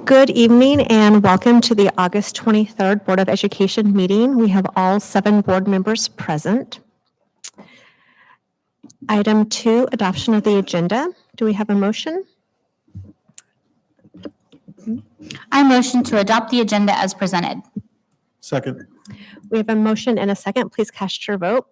Good evening and welcome to the August 23rd Board of Education meeting. We have all 7 board members present. Item 2, adoption of the agenda. Do we have a motion? I motion to adopt the agenda as presented. Second. We have a motion and a second. Please cast your vote.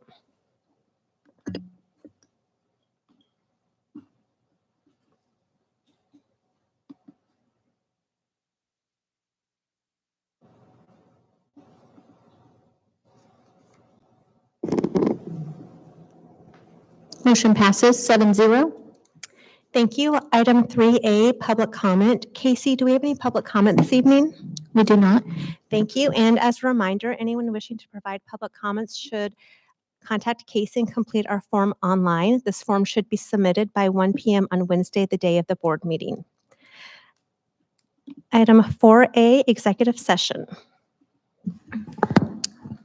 Motion passes 7-0. Thank you. Item 3A, public comment. Casey, do we have any public comment this evening? We do not. Thank you. And as a reminder, anyone wishing to provide public comments should contact Casey and complete our form online. This form should be submitted by 1 p.m. on Wednesday, the day of the board meeting. Item 4A, executive session.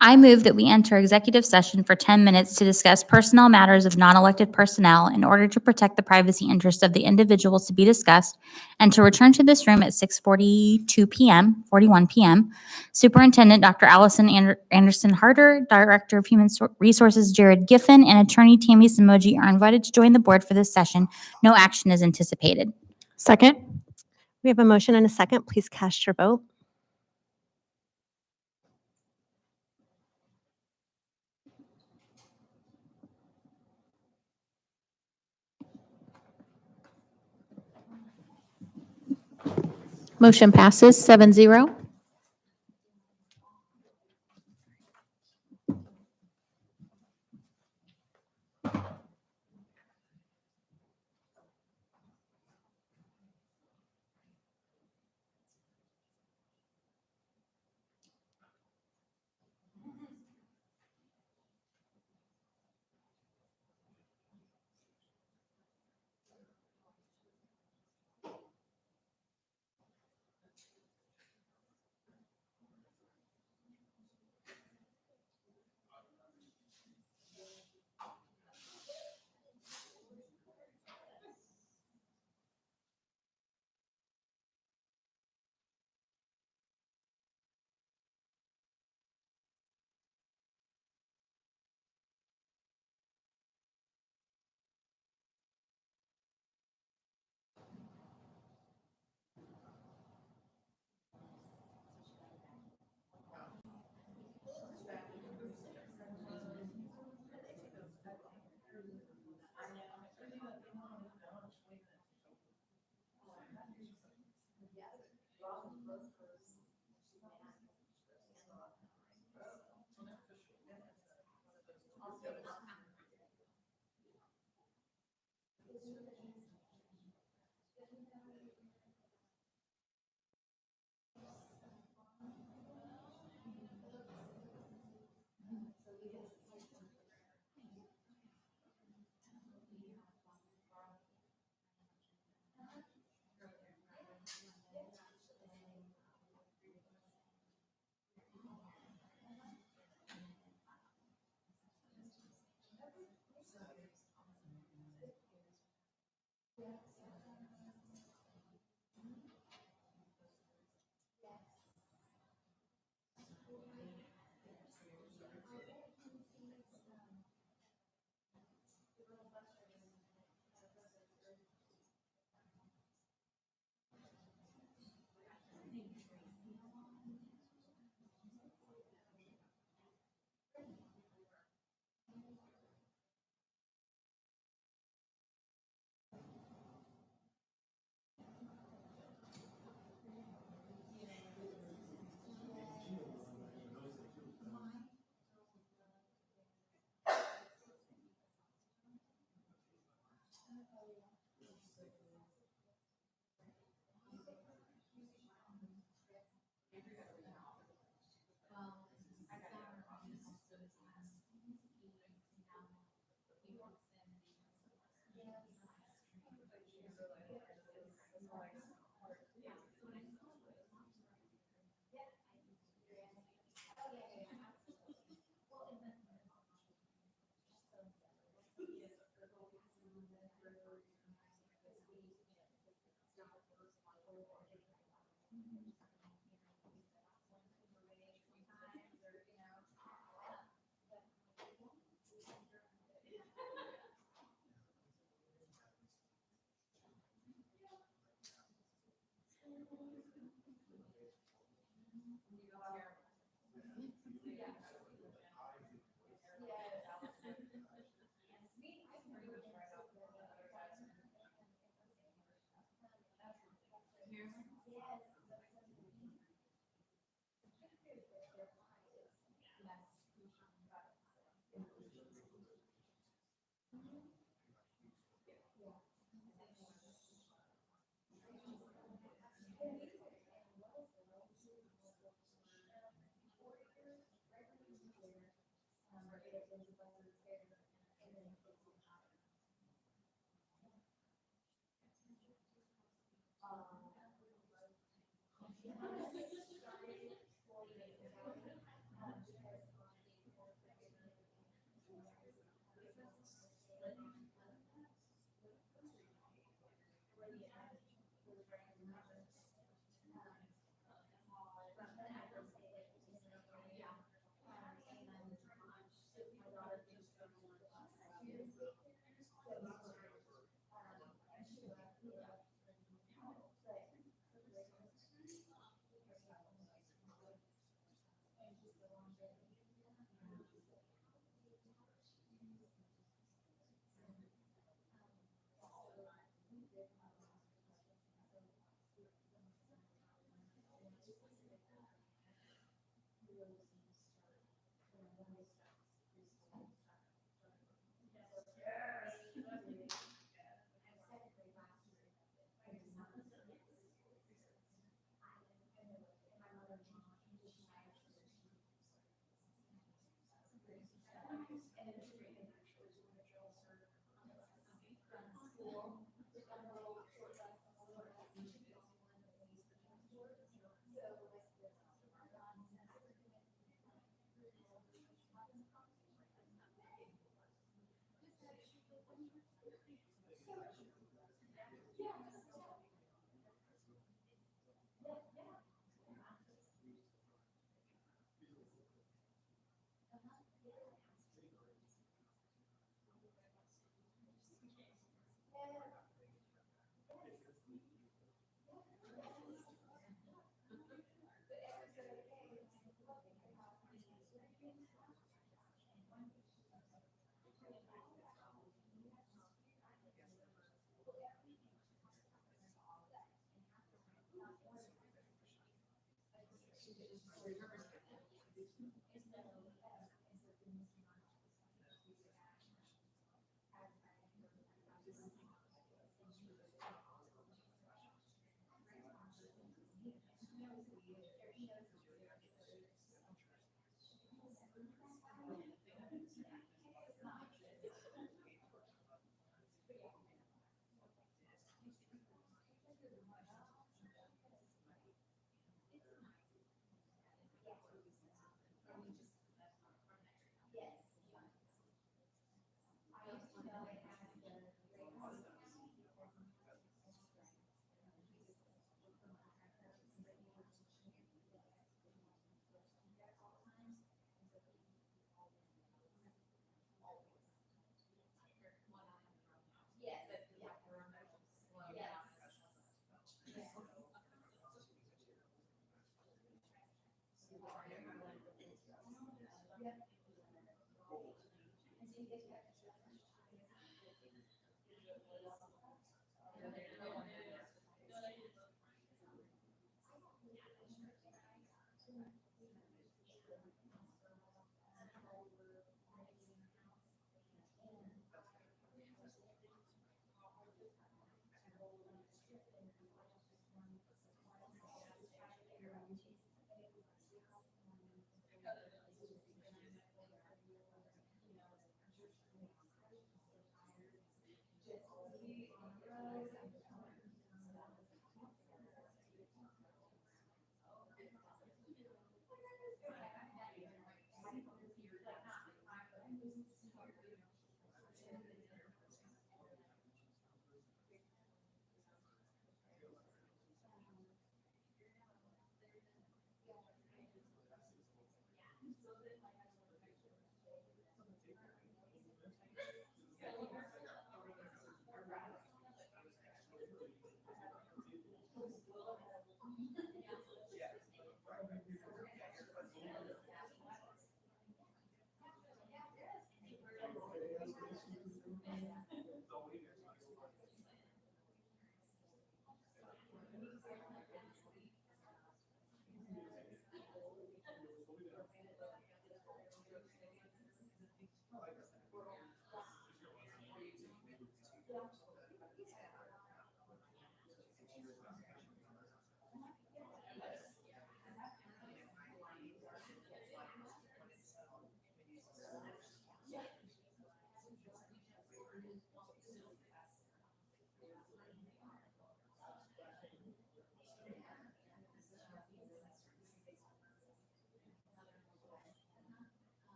I move that we enter executive session for 10 minutes to discuss personnel matters of non-elected personnel in order to protect the privacy interests of the individuals to be discussed, and to return to this room at 41 p.m. Superintendent Dr. Allison Anderson Harder, Director of Human Resources Jared Giffen, and Attorney Tammy Samoji are invited to join the board for this session. No action is anticipated. Second. We have a motion and a second. Please cast your vote. Motion passes 7-0.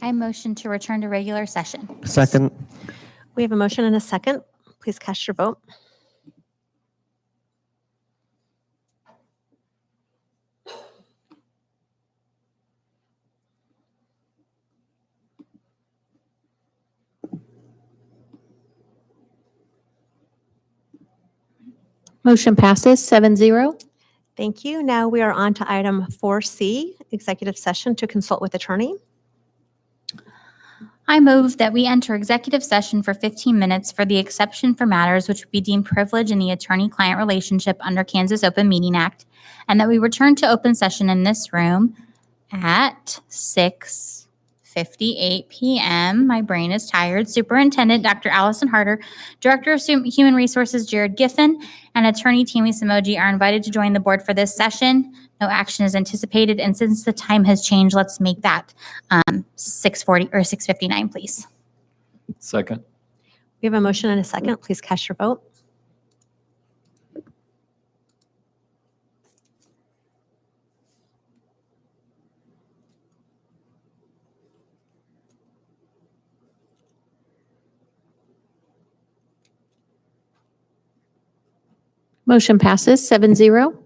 I motion to return to regular session. Second. We have a motion and a second. Please cast your vote. Motion passes 7-0. Thank you. Now we are on to item 4C, executive session to consult with attorney. I move that we enter executive session for 15 minutes for the exception for matters which would be deemed privilege in the attorney-client relationship under Kansas Open Meeting Act, and that we return to open session in this room at 6:58 p.m. My brain is tired. Superintendent Dr. Allison Harder, Director of Human Resources Jared Giffen, and Attorney Tammy Samoji are invited to join the board for this session. No action is anticipated, and since the time has changed, let's make that 6:40 or 6:59, please. Second. We have a motion and a second. Please cast your vote. Motion passes 7-0.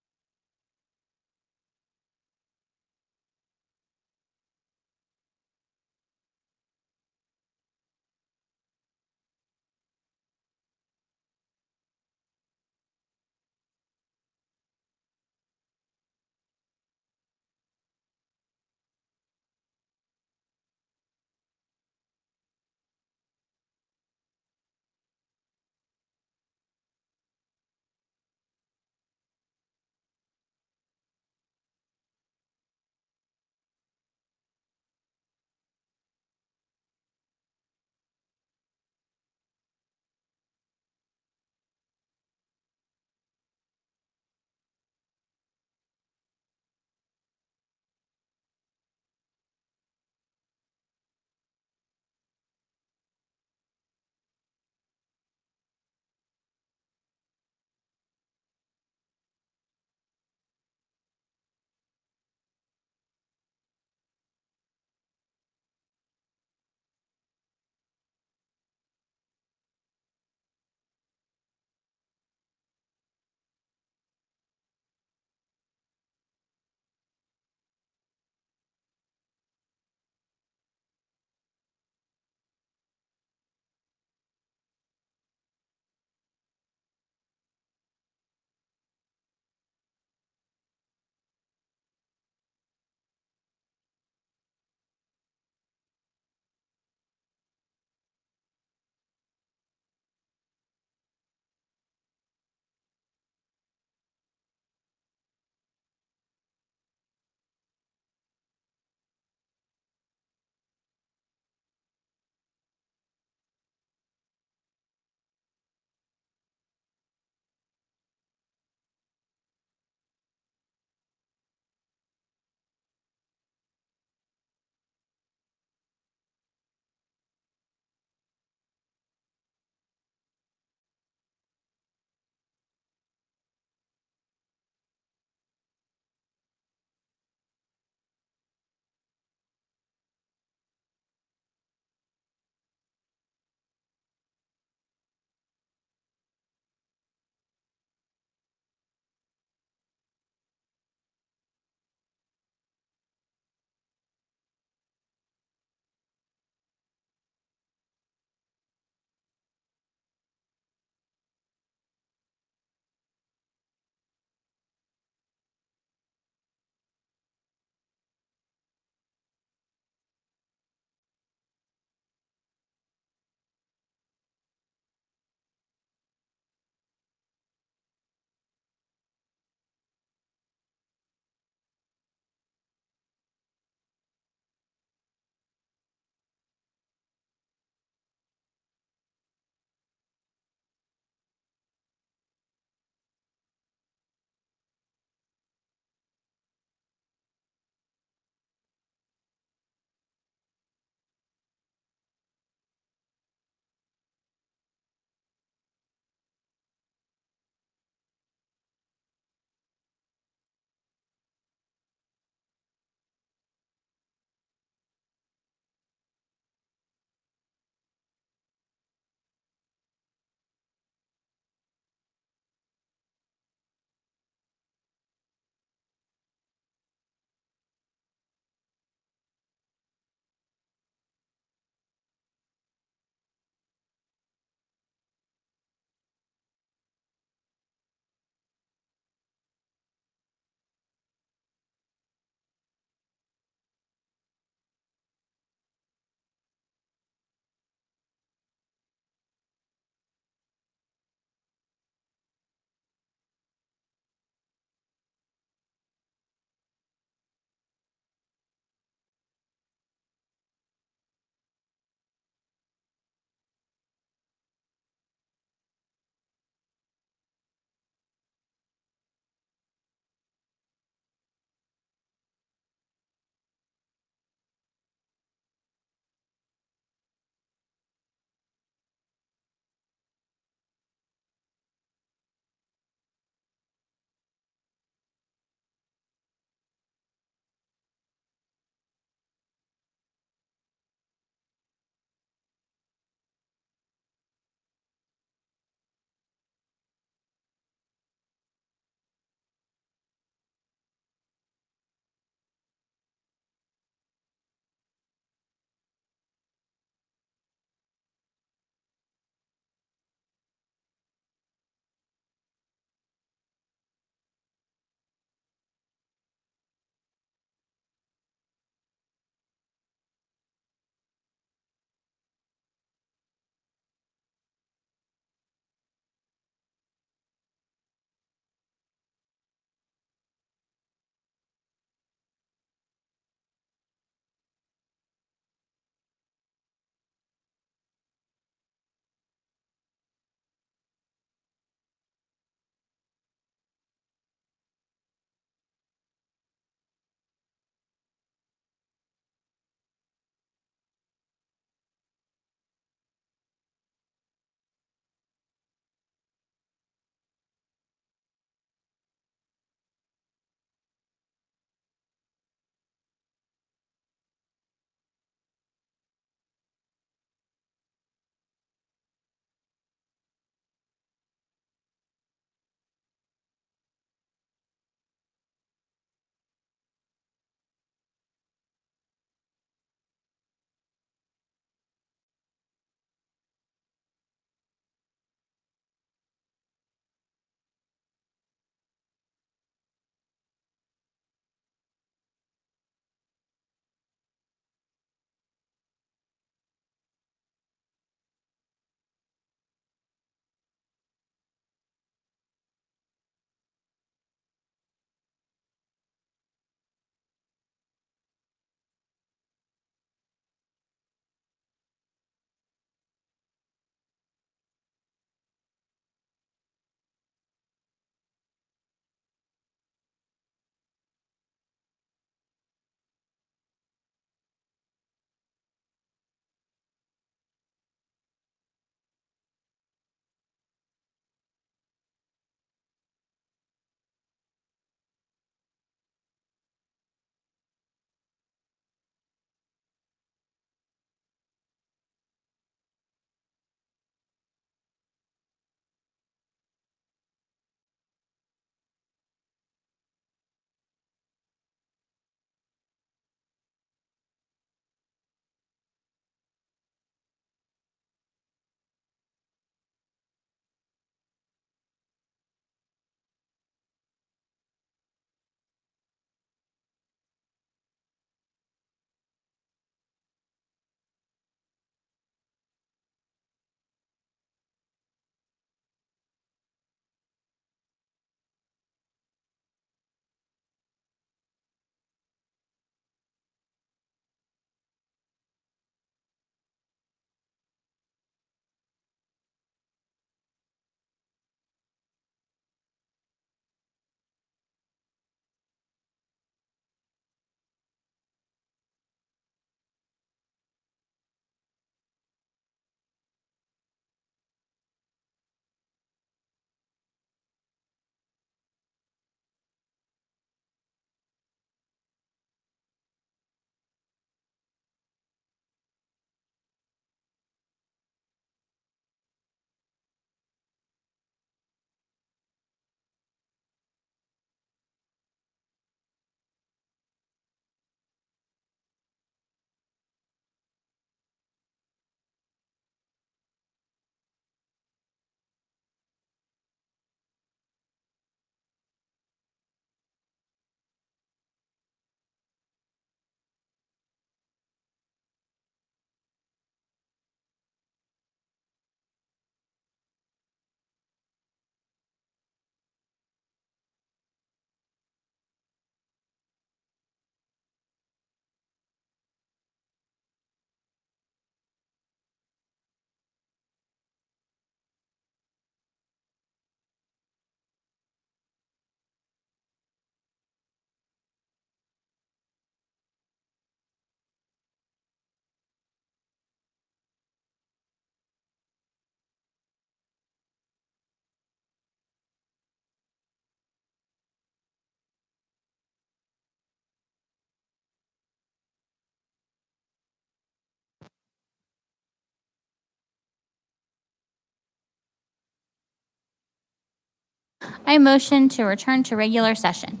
I motion to return to regular session.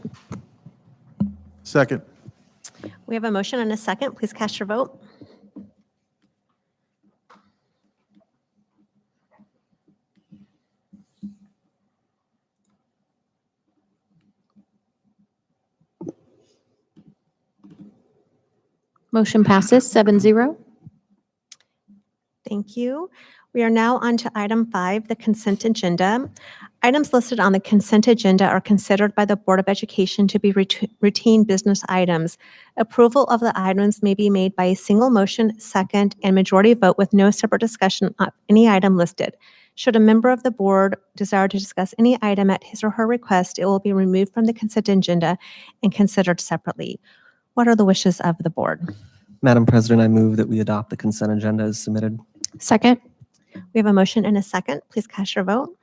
Second. We have a motion and a second. Please cast your vote. Motion passes 7-0. Thank you. We are now on to item 5, the consent agenda. Items listed on the consent agenda are considered by the Board of Education to be routine business items. Approval of the items may be made by a single motion, second, and majority vote with no separate discussion of any item listed. Should a member of the board desire to discuss any item at his or her request, it will be removed from the consent agenda and considered separately. What are the wishes of the board? Madam President, I move that we adopt the consent agenda as submitted. Second. We have a motion and a second. Please cast your vote.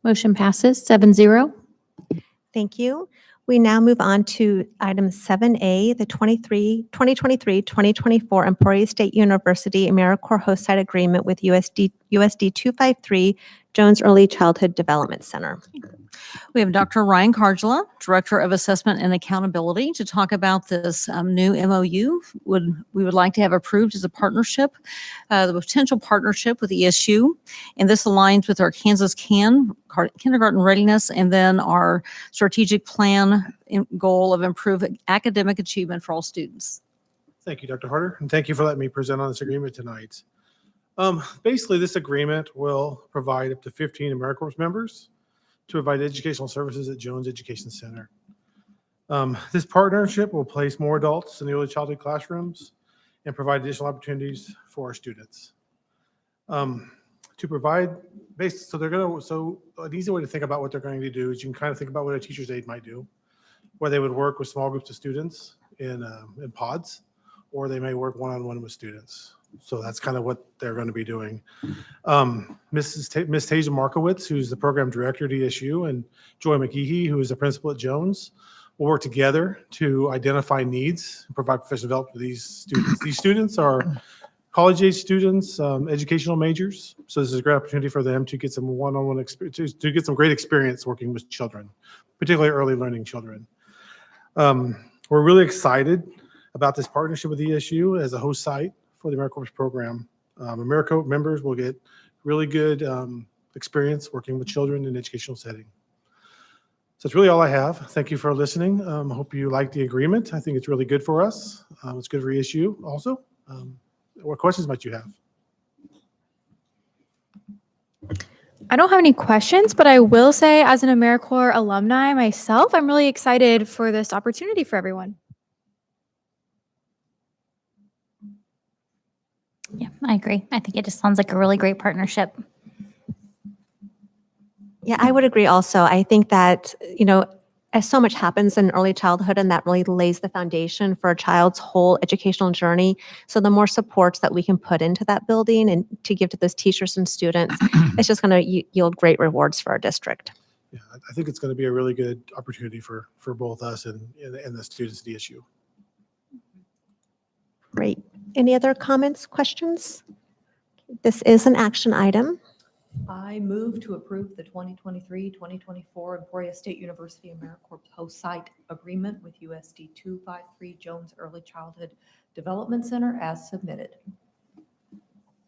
Motion passes 7-0. Thank you. We now move on to item 7A, the 2023-2024 Emporia State University AmeriCorps host site agreement with USD253 Jones Early Childhood Development Center. We have Dr. Ryan Cardula, Director of Assessment and Accountability, to talk about this new MOU we would like to have approved as a partnership, the potential partnership with ESU. And this aligns with our Kansas kindergarten readiness and then our strategic plan goal of improving academic achievement for all students. Thank you, Dr. Harder, and thank you for letting me present on this agreement tonight. Basically, this agreement will provide up to 15 AmeriCorps members to provide educational services at Jones Education Center. This partnership will place more adults in the early childhood classrooms and provide additional opportunities for our students. To provide, so an easy way to think about what they're going to do is you can kind of think about what a teacher's aide might do, where they would work with small groups of students in pods, or they may work one-on-one with students. So that's kind of what they're going to be doing. Miss Tasia Markowitz, who's the program director at ESU, and Joy McGehee, who is the principal at Jones, will work together to identify needs and provide professional development for these students. These students are college-age students, educational majors. So this is a great opportunity for them to get some one-on-one experience, to get some great experience working with children, particularly early learning children. We're really excited about this partnership with ESU as a host site for the AmeriCorps program. AmeriCorps members will get really good experience working with children in an educational setting. So that's really all I have. Thank you for listening. I hope you like the agreement. I think it's really good for us. It's good for ESU also. What questions might you have? I don't have any questions, but I will say as an AmeriCorps alumni myself, I'm really excited for this opportunity for everyone. Yeah, I agree. I think it just sounds like a really great partnership. Yeah, I would agree also. I think that, as so much happens in early childhood, and that really lays the foundation for a child's whole educational journey. So the more supports that we can put into that building and to give to those teachers and students, it's just going to yield great rewards for our district. Yeah, I think it's going to be a really good opportunity for both us and the students at ESU. Great. Any other comments, questions? This is an action item. I move to approve the 2023-2024 Emporia State University AmeriCorps host site agreement with USD253 Jones Early Childhood Development Center as submitted.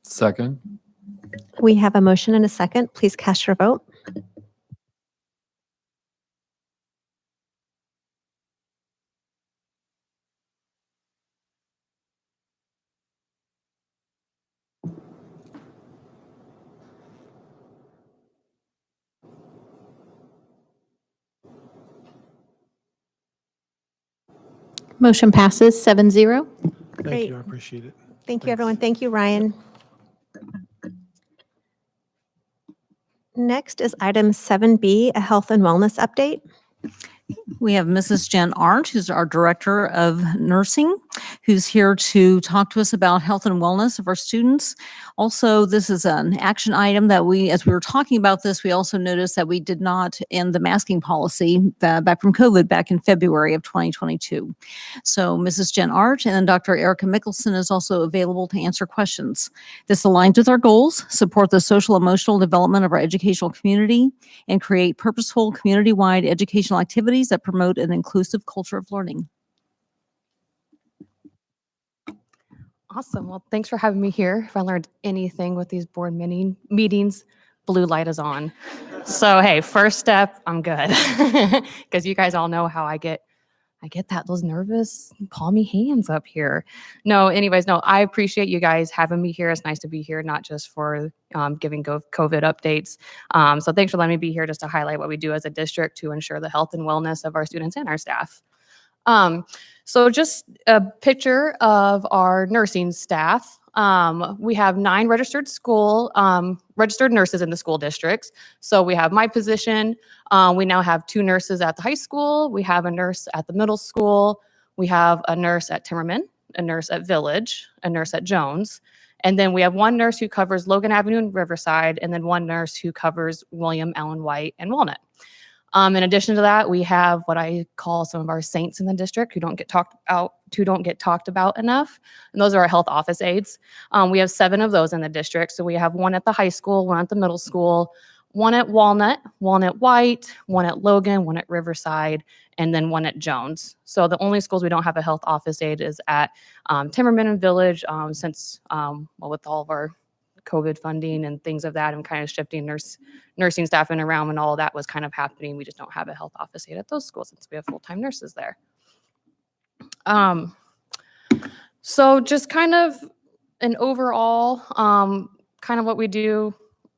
Second. We have a motion and a second. Please cast your vote. Motion passes 7-0. Thank Great. you. I appreciate it. Thank you, Thanks. everyone. Thank you, Ryan. Next is item 7B, a health and wellness update. We have Mrs. Jen Arndt, who's our Director of Nursing, who's here to talk to us about health and wellness of our students. Also, this is an action item that as we were talking about this, we also noticed that we did not end the masking policy back from COVID back in February of 2022. So Mrs. Jen Art and Dr. Erica Mickelson is also available to answer questions. This aligns with our goals, support the social emotional development of our educational community, and create purposeful community-wide educational activities that promote an inclusive culture of learning. Awesome. Well, thanks for having me here. If I learned anything with these board meetings, blue light is on. So, hey, first step, I'm good. Because you guys all know how I get those nervous, palmy hands up here. No, anyways, no, I appreciate you guys having me here. It's nice to be here, not just for giving COVID updates. So thanks for letting me be here just to highlight what we do as a district to ensure the health and wellness of our students and our staff. So just a picture of our nursing staff. We have 9 registered nurses in the school districts. So we have my position. We now have 2 nurses at the high school. We have a nurse at the middle school. We have a nurse at Timmerman, a nurse at Village, a nurse at Jones. And then we have 1 nurse who covers Logan Avenue and Riverside, and then 1 nurse who covers William Allen White and Walnut. In addition to that, we have what I call some of our saints in the district who don't get talked about enough, and those are our health office aides. We have 7 of those in the district. So we have 1 at the high school, 1 at the middle school, 1 at Walnut, 1 at White, 1 at Logan, 1 at Riverside, and then 1 at Jones. So the only schools we don't have a health office aide is at Timmerman and Village, since with all of our COVID funding and things of that, and kind of shifting nursing staff in around when all of that was kind of happening. We just don't have a health office aide at those schools since we have full-time nurses there. So just kind of an overall, kind of what we do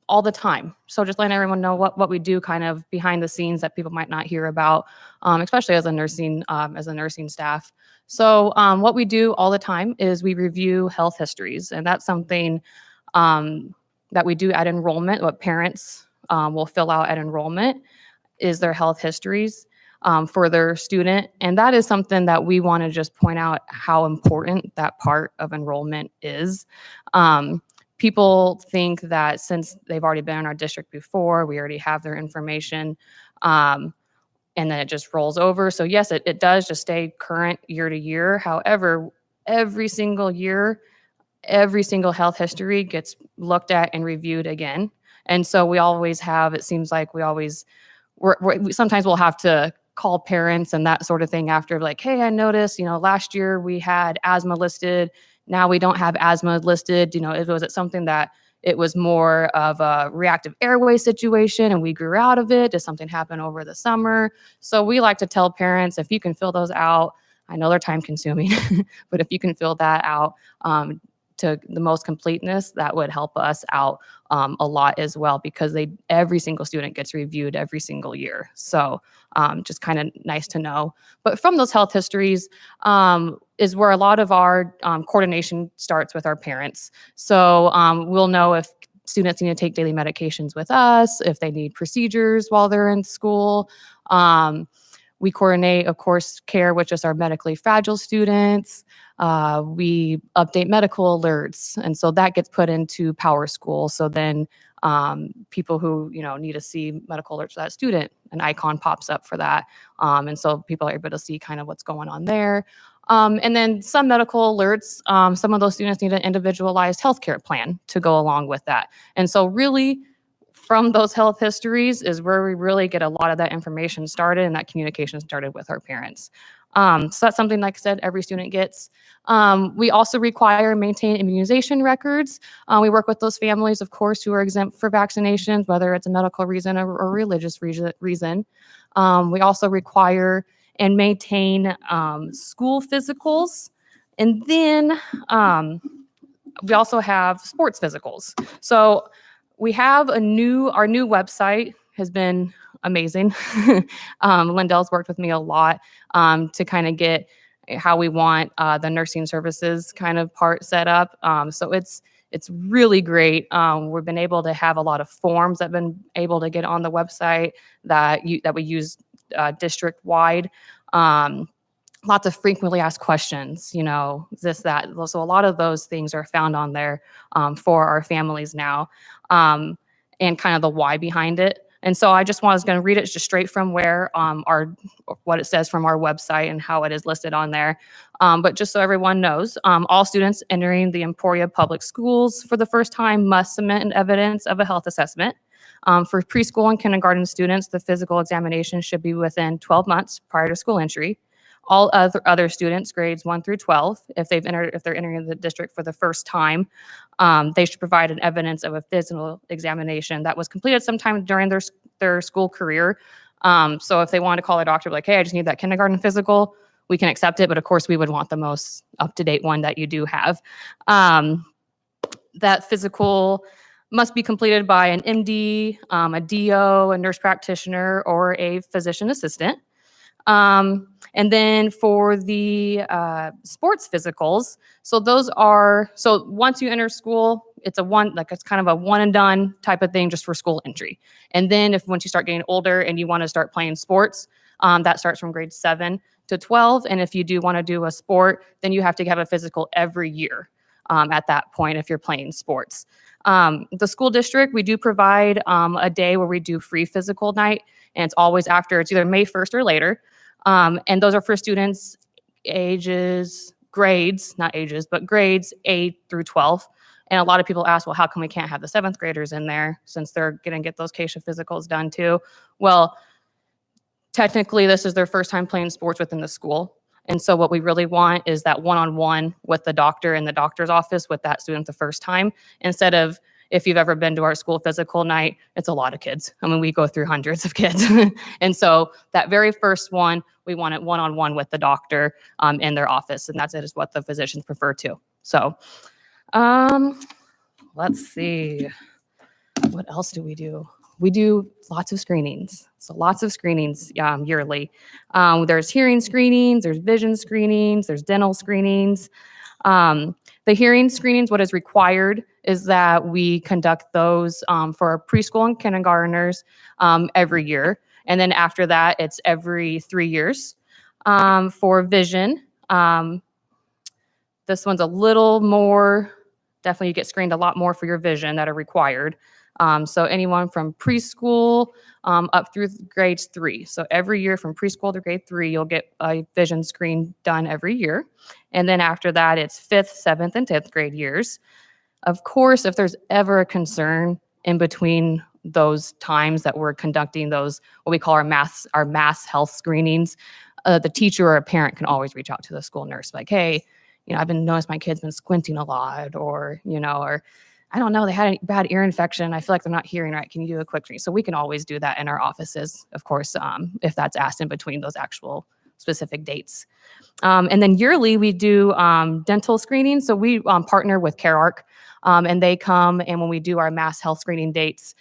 all the time. So just letting everyone know what we do kind of behind the scenes that people might not hear about, especially as a nursing staff. So what we do all the time is we review health histories, and that's something that we do at enrollment. What parents will fill out at enrollment is their health histories for their student. And that is something that we want to just point out how important that part of enrollment is. People think that since they've already been in our district before, we already have their information, and then it just rolls over. So yes, it does just stay current year to year. However, every single year, every single health history gets looked at and reviewed again. And so we always have, it seems like we sometimes we'll have to call parents and that sort of thing after, like, hey, I noticed, last year we had asthma listed. Now we don't have asthma listed. Was it something that it was more of a reactive airway situation and we grew out of it? Did something happen over the summer? So we like to tell parents, if you can fill those out, I know they're time consuming, but if you can fill that out, to the most completeness, that would help us out a lot as well, because every single student gets reviewed every single year. So just kind of nice to know. But from those health histories is where a lot of our coordination starts with our parents. So we'll know if students need to take daily medications with us, if they need procedures while they're in school. We coordinate, of course, care with just our medically fragile students. We update medical alerts, and so that gets put into Power School. So then people who need to see medical alerts for that student, an icon pops up for that, and so people are able to see kind of what's going on there. And then some medical alerts, some of those students need an individualized healthcare plan to go along with that. And so really, from those health histories is where we really get a lot of that information started and that communication started with our parents. So that's something, like I said, every student gets. We also require and maintain immunization records. We work with those families, of course, who are exempt for vaccinations, whether it's a medical reason or religious reason. We also require and maintain school physicals. And then we also have sports physicals. So we have our new website has been amazing. Lindell's worked with me a lot to kind of get how we want the nursing services kind of part set up. So it's really great. We've been able to have a lot of forms that have been able to get on the website that we use district wide. lots of frequently asked questions, this, that. So a lot of those things are found on there for our families now, and kind of the why behind it. And so I was going to read it just straight from where what it says from our website and how it is listed on there. But just so everyone knows, all students entering the Emporia Public Schools for the first time must submit an evidence of a health assessment. For preschool and kindergarten students, the physical examination should be within 12 months prior to school entry. All other students, grades 1 through 12, if they're entering the district for the first time, they should provide an evidence of a physical examination that was completed sometime during their school career. So if they want to call a doctor, like, hey, I just need that kindergarten physical, we can accept it. But of course, we would want the most up-to-date one that you do have. That physical must be completed by an MD, a DO, a nurse practitioner, or a physician assistant. And then for the sports physicals, so once you enter school, it's kind of a one and done type of thing just for school entry. And then once you start getting older and you want to start playing sports, that starts from grade 7 to 12. And if you do want to do a sport, then you have to have a physical every year at that point if you're playing sports. The school district, we do provide a day where we do free physical night, and it's always it's either May 1st or later. And those are for students grades 8 through 12. And a lot of people ask, well, how come we can't have the 7th graders in there since they're going to get those CASHA physicals done too? Well, technically, this is their first time playing sports within the school. And so what we really want is that one-on-one with the doctor in the doctor's office with that student the first time, instead of, if you've ever been to our school physical night, it's a lot of kids. I mean, we go through hundreds of kids. And so that very first one, we want it one-on-one with the doctor in their office. And that's what the physicians prefer to. So let's see. What else do we do? We do lots of screenings. So lots of screenings yearly. There's hearing screenings, there's vision screenings, there's dental screenings. The hearing screenings, what is required is that we conduct those for our preschool and kindergartners every year. And then after that, it's every 3 years. For vision, this one's a little more, definitely you get screened a lot more for your vision that are required. So anyone from preschool up through grades 3. So every year from preschool to grade 3, you'll get a vision screen done every year. And then after that, it's 5th, 7th, and 10th grade years. Of course, if there's ever a concern in between those times that we're conducting those, what we call our mass health screenings, the teacher or a parent can always reach out to the school nurse, like, hey, I've been noticed my kid's been squinting a lot, or I don't know, they had a bad ear infection. I feel like they're not hearing right. Can you do a quick screen? So we can always do that in our offices, of course, if that's asked in between those actual specific dates. And then yearly, we do dental screening. So we partner with CareArc, and they come, and when we do our mass health screening dates,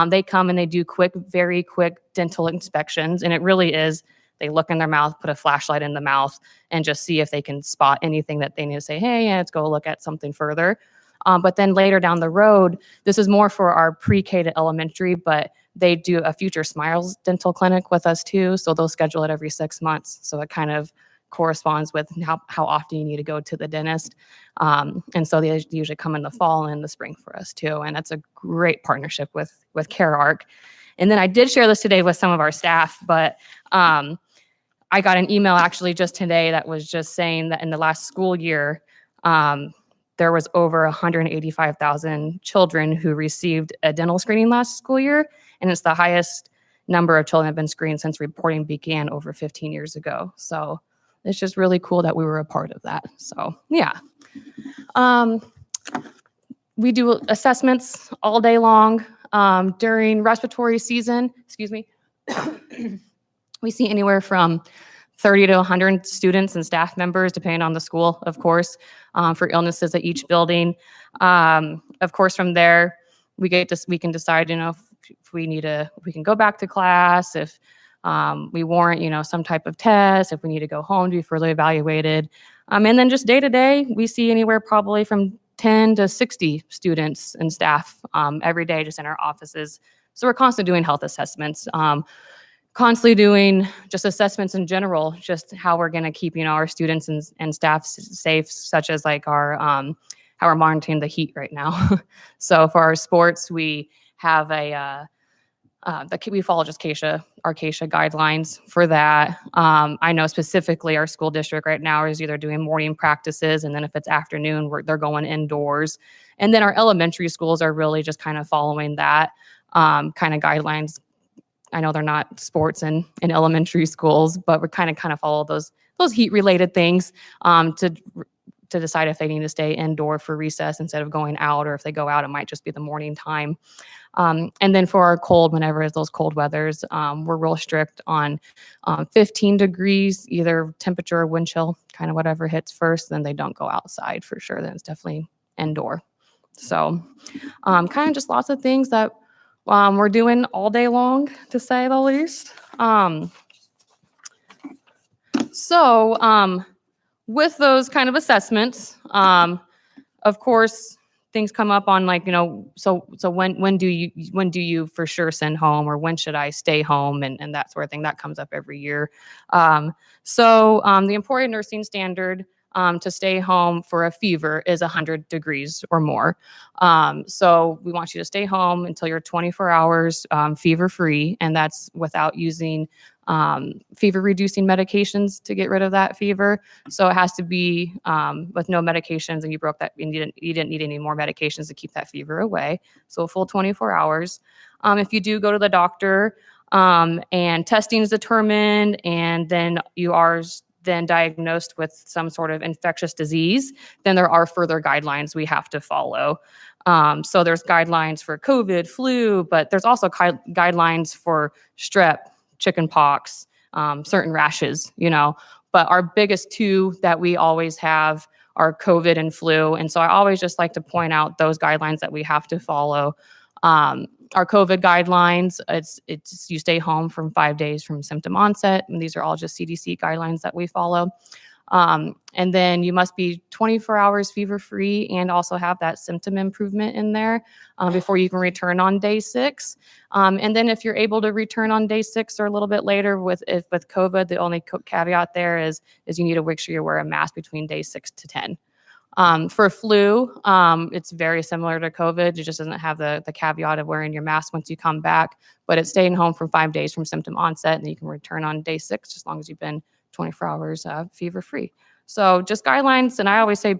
they come and they do very quick dental inspections. And it really is, they look in their mouth, put a flashlight in the mouth, and just see if they can spot anything that they need to say, hey, let's go look at something further. But then later down the road, this is more for our pre-K to elementary, but they do a Future Smiles dental clinic with us too. So they'll schedule it every 6 months. So it kind of corresponds with how often you need to go to the dentist. And so they usually come in the fall and the spring for us too. And that's a great partnership with CareArc. And then I did share this today with some of our staff, but I got an email actually just today that was just saying that in the last school year, there was over 185,000 children who received a dental screening last school year, and it's the highest number of children that have been screened since reporting began over 15 years ago. So it's just really cool that we were a part of that. So yeah. We do assessments all day long. During respiratory season, we see anywhere from 30 to 100 students and staff members, depending on the school, of course, for illnesses at each building. Of course, from there, we can decide, if we can go back to class, if we warrant, some type of test, if we need to go home to be further evaluated. And then just day to day, we see anywhere probably from 10 to 60 students and staff every day just in our offices. So we're constantly doing health assessments. constantly doing just assessments in general, just how we're going to keep, our students and staff safe, such as like our, how we're monitoring the heat right now. So for our sports, we have we follow just our CASHA guidelines for that. I know specifically our school district right now is either doing morning practices, and then if it's afternoon, they're going indoors. And then our elementary schools are really just kind of following that kind of guidelines. I know they're not sports in elementary schools, but we're kind of follow those heat related things to decide if they need to stay indoor for recess instead of going out, or if they go out, it might just be the morning time. And then for our cold, whenever it's those cold weathers, we're real strict on 15 degrees, either temperature or wind chill, kind of whatever hits first, then they don't go outside for sure. Then it's definitely indoor. So kind of just lots of things that we're doing all day long, to say the least. So with those kind of assessments, of course, things come up on like, so when do you for sure send home, or when should I stay home, and that sort of thing that comes up every year. So the employee nursing standard to stay home for a fever is 100 degrees or more. So we want you to stay home until you're 24 hours fever free, and that's without using fever reducing medications to get rid of that fever. So it has to be with no medications, and you broke that, and you didn't need any more medications to keep that fever away. So a full 24 hours. If you do go to the doctor and testing is determined, and then you are then diagnosed with some sort of infectious disease, then there are further guidelines we have to follow. So there's guidelines for COVID, flu, but there's also guidelines for strep, chicken pox, certain rashes, but our biggest two that we always have are COVID and flu. And so I always just like to point out those guidelines that we have to follow. Our COVID guidelines, it's you stay home from 5 days from symptom onset, and these are all just CDC guidelines that we follow. And then you must be 24 hours fever free and also have that symptom improvement in there before you can return on day 6. And then if you're able to return on day 6 or a little bit later with COVID, the only caveat there is you need to make sure you wear a mask between day 6 to 10. For flu, it's very similar to COVID. It just doesn't have the caveat of wearing your mask once you come back, but it's staying home for 5 days from symptom onset, and then you can return on day 6 as long as you've been 24 hours fever free. So just guidelines. And I always say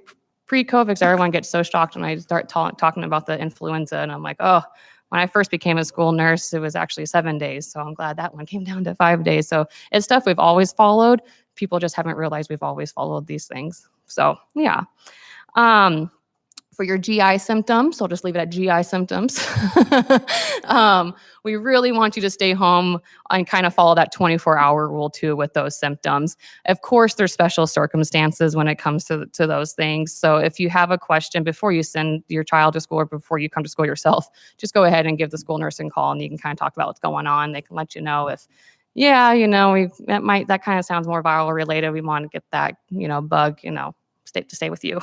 pre-COVID, because everyone gets so shocked when I start talking about the influenza, and I'm like, oh, when I first became a school nurse, it was actually 7 days. So I'm glad that one came down to 5 days. So it's stuff we've always followed. People just haven't realized we've always followed these things. So yeah. For your GI symptoms, I'll just leave it at GI symptoms. We really want you to stay home and kind of follow that 24-hour rule too with those symptoms. Of course, there's special circumstances when it comes to those things. So if you have a question before you send your child to school or before you come to school yourself, just go ahead and give the school nursing call, and you can kind of talk about what's going on. They can let you know if, that kind of sounds more viral related. We want to get that, bug, to stay with you.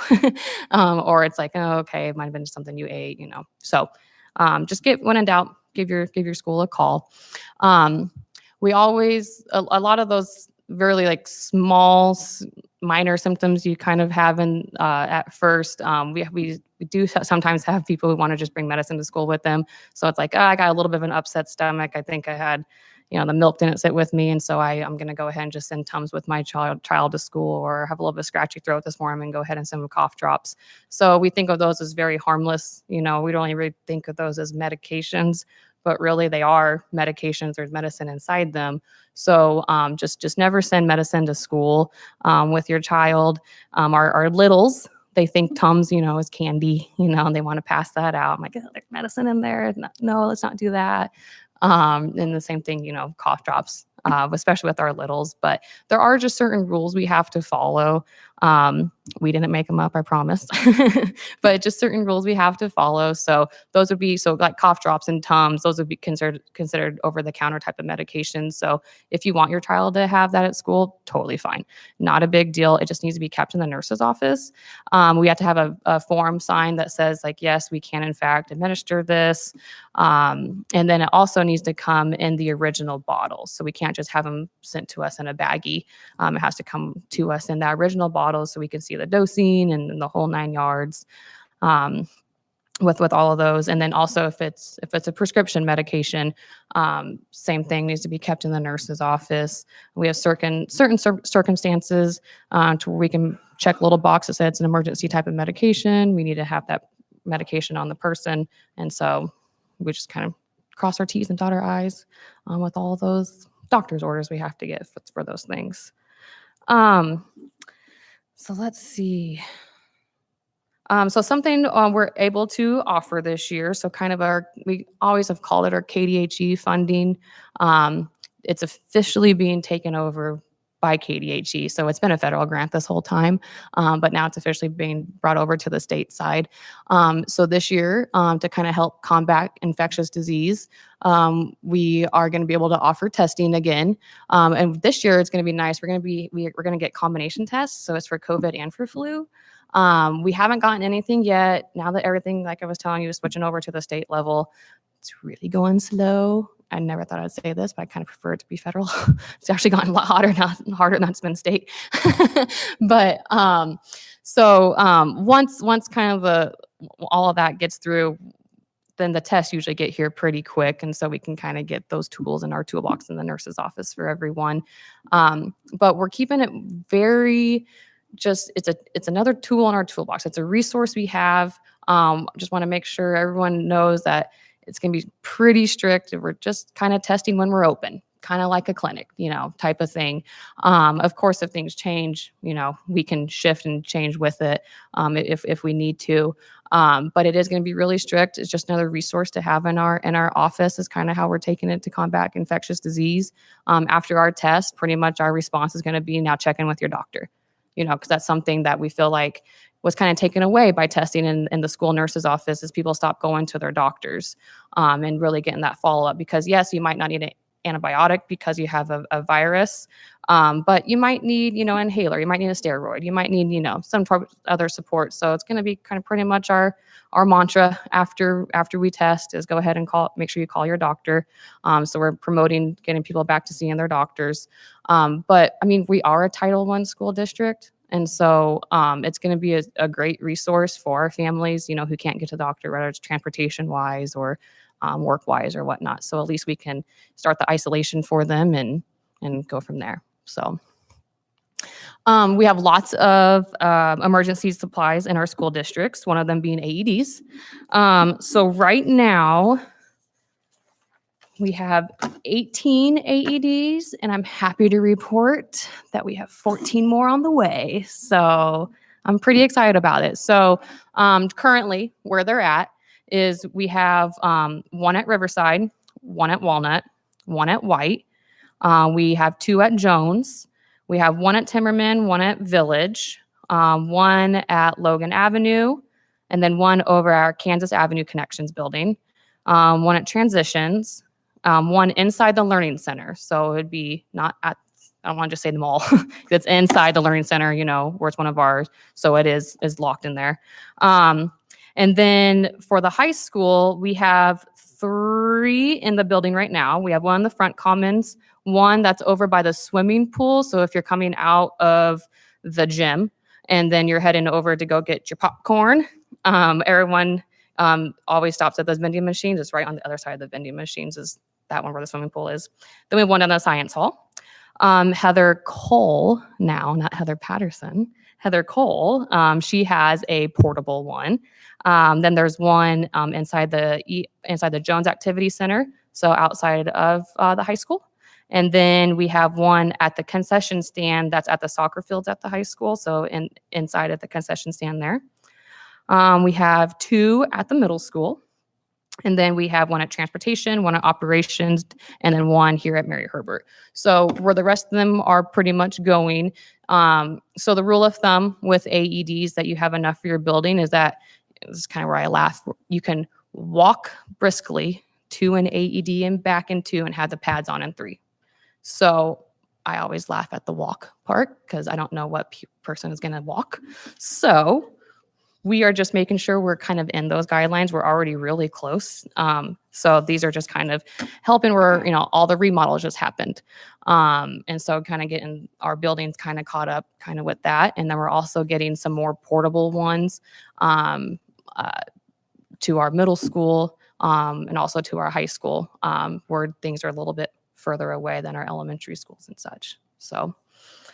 Or it's like, oh, okay, it might have been something you ate, So just when in doubt, give your school a call. We always, a lot of those really like small, minor symptoms you kind of have at first. We do sometimes have people who want to just bring medicine to school with them. So it's like, I got a little bit of an upset stomach. I think I had, the milk didn't sit with me. And so I'm going to go ahead and just send Tums with my child to school, or have a little bit of scratchy throat this morning and go ahead and send them cough drops. So we think of those as very harmless. We don't really think of those as medications, but really they are medications. There's medicine inside them. So just never send medicine to school with your child. Our littles, they think Tums, is candy, and they want to pass that out. I'm like, oh, there's medicine in there. No, let's not do that. And the same thing, cough drops. especially with our littles. But there are just certain rules we have to follow. We didn't make them up, I promise. But just certain rules we have to follow. So those would be, so like cough drops and Tums, those would be considered over-the-counter type of medications. So if you want your child to have that at school, totally fine. Not a big deal. It just needs to be kept in the nurse's office. We have to have a form signed that says like, yes, we can in fact administer this. And then it also needs to come in the original bottle. So we can't just have them sent to us in a baggie. It has to come to us in that original bottle so we can see the dosing and the whole 9 yards. With all of those. And then also if it's a prescription medication, same thing, needs to be kept in the nurse's office. We have certain circumstances to where we can check a little box that says it's an emergency type of medication. We need to have that medication on the person. And so we just kind of cross our T's and dot our I's with all of those doctor's orders we have to get for those things. So let's see. So something we're able to offer this year, so kind of we always have called it our KDHE funding. It's officially being taken over by KDHE. So it's been a federal grant this whole time, but now it's officially being brought over to the state side. So this year, to kind of help combat infectious disease, we are going to be able to offer testing again. And this year it's going to be nice. We're going to get combination tests. So it's for COVID and for flu. We haven't gotten anything yet. Now that everything, like I was telling you, is switching over to the state level, it's really going slow. I never thought I'd say this, but I kind of prefer it to be federal. It's actually gotten a lot harder now it's been state. But once kind of all of that gets through, then the tests usually get here pretty quick. And so we can kind of get those tools in our toolbox in the nurse's office for everyone. But we're keeping it very it's another tool in our toolbox. It's a resource we have. Just want to make sure everyone knows that it's going to be pretty strict. We're just kind of testing when we're open, kind of like a clinic, type of thing. Of course, if things change, we can shift and change with it if we need to. But it is going to be really strict. It's just another resource to have in our office is kind of how we're taking it to combat infectious disease. After our test, pretty much our response is going to be now check in with your doctor, because that's something that we feel like was kind of taken away by testing in the school nurse's office as people stop going to their doctors and really getting that follow-up. Because yes, you might not need an antibiotic because you have a virus, but you might need, inhaler, you might need a steroid, you might need, some other support. So it's going to be kind of pretty much our mantra after we test is go ahead and make sure you call your doctor. So we're promoting getting people back to seeing their doctors. But I mean, we are a Title I school district. And so it's going to be a great resource for our families, who can't get to the doctor, whether it's transportation wise or work wise or whatnot. So at least we can start the isolation for them and go from there. So we have lots of emergency supplies in our school districts, one of them being AEDs. So right now, we have 18 AEDs, and I'm happy to report that we have 14 more on the way. So I'm pretty excited about it. So currently, where they're at is we have one at Riverside, one at Walnut, one at White. We have 2 at Jones. We have 1 at Timmerman, 1 at Village, 1 at Logan Avenue, and then 1 over our Kansas Avenue Connections building, 1 at Transitions, 1 inside the Learning Center. So it would be not at, I don't want to just say them all. It's inside the Learning Center, where it's one of ours. So it is locked in there. And then for the high school, we have 3 in the building right now. We have 1 in the front commons, 1 that's over by the swimming pool. So if you're coming out of the gym and then you're heading over to go get your popcorn, everyone always stops at those vending machines. It's right on the other side of the vending machines is that one where the swimming pool is. Then we have 1 down the science hall. Heather Cole, now not Heather Patterson, Heather Cole, she has a portable one. Then there's 1 inside the Jones Activity Center, so outside of the high school. And then we have 1 at the concession stand that's at the soccer fields at the high school, so inside at the concession stand there. We have 2 at the middle school. And then we have one at transportation, one at operations, and then one here at Mary Herbert. So where the rest of them are pretty much going. So the rule of thumb with AEDs that you have enough for your building is that, this is kind of where I laugh, you can walk briskly to an AED and back in 2 and have the pads on in 3. So I always laugh at the walk part because I don't know what person is going to walk. So we are just making sure we're kind of in those guidelines. We're already really close. So these are just kind of helping where, all the remodels just happened. And so kind of getting our buildings kind of caught up kind of with that. And then we're also getting some more portable ones to our middle school and also to our high school where things are a little bit further away than our elementary schools and such. So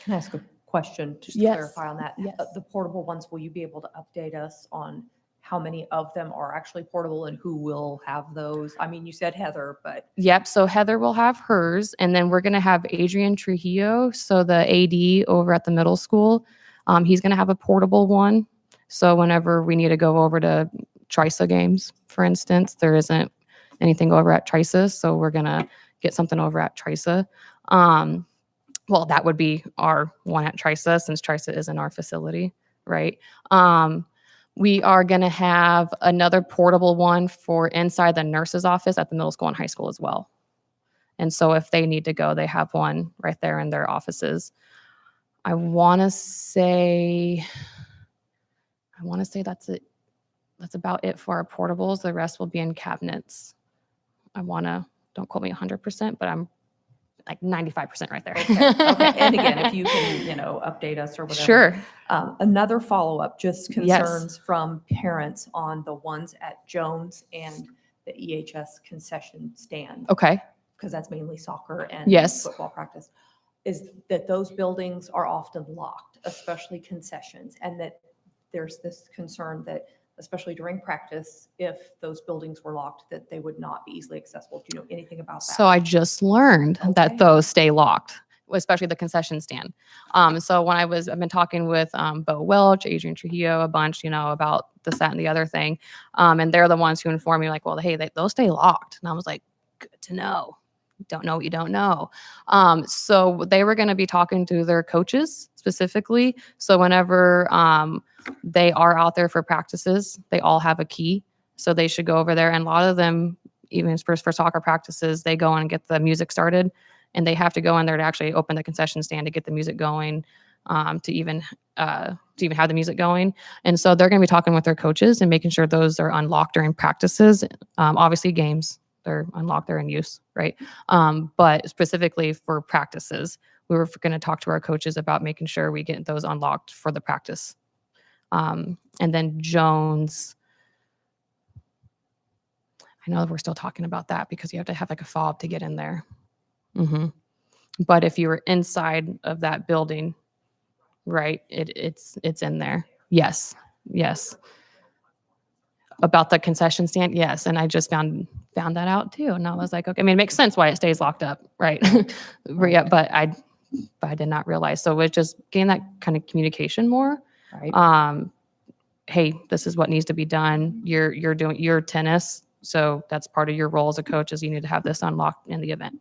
Can I ask a question just to Yes. clarify on that? Yes. The portable ones, will you be able to update us on how many of them are actually portable and who will have those? I mean, you said Heather, but Yep. So Heather will have hers, and then we're going to have Adrian Trujillo. So the AD over at the middle school, he's going to have a portable one. So whenever we need to go over to Trisa games, for instance, there isn't anything over at Trisa. So we're going to get something over at Trisa. Well, that would be our one at Trisa since Trisa is in our facility, right? We are going to have another portable one for inside the nurse's office at the middle school and high school as well. And so if they need to go, they have one right there in their offices. I want to say that's it. That's about it for our portables. The rest will be in cabinets. Don't quote me 100%, but I'm like 95% right there. okay. And again, if you can, update us or whatever. Sure. Another follow-up, just Yes. concerns from parents on the ones at Jones and the EHS concession stand, Okay. because that's mainly soccer and Yes. football practice, is that those buildings are often locked, especially concessions, and that there's this concern that, especially during practice, if those buildings were locked, that they would not be easily accessible. Do you know anything about that? So I just learned that Okay. those stay locked, especially the concession stand. So I've been talking with Bo Welch, Adrian Trujillo, a bunch, about this, that, and the other thing. And they're the ones who informed me like, well, hey, those stay locked. And I was like, good to know. Don't know what you don't know. So they were going to be talking to their coaches specifically. So whenever they are out there for practices, they all have a key. So they should go over there. And a lot of them, even for soccer practices, they go in and get the music started. And they have to go in there to actually open the concession stand to get the music going, to even have the music going. And so they're going to be talking with their coaches and making sure those are unlocked during practices. Obviously games, they're unlocked, they're in use, right? But specifically for practices, we were going to talk to our coaches about making sure we get those unlocked for the practice. And then Jones, I know we're still talking about that because you have to have like a fob to get in there. But if you were inside of that building, right, it's in there. Yes. About the concession stand, yes. And I just found that out too. And I was like, okay, I mean, it makes sense why it stays locked up, right? Yeah, but I did not realize. So it's just getting that kind of communication more. Right. Hey, this is what needs to be done. You're doing your tennis, so that's part of your role as a coach is you need to have this unlocked in the event.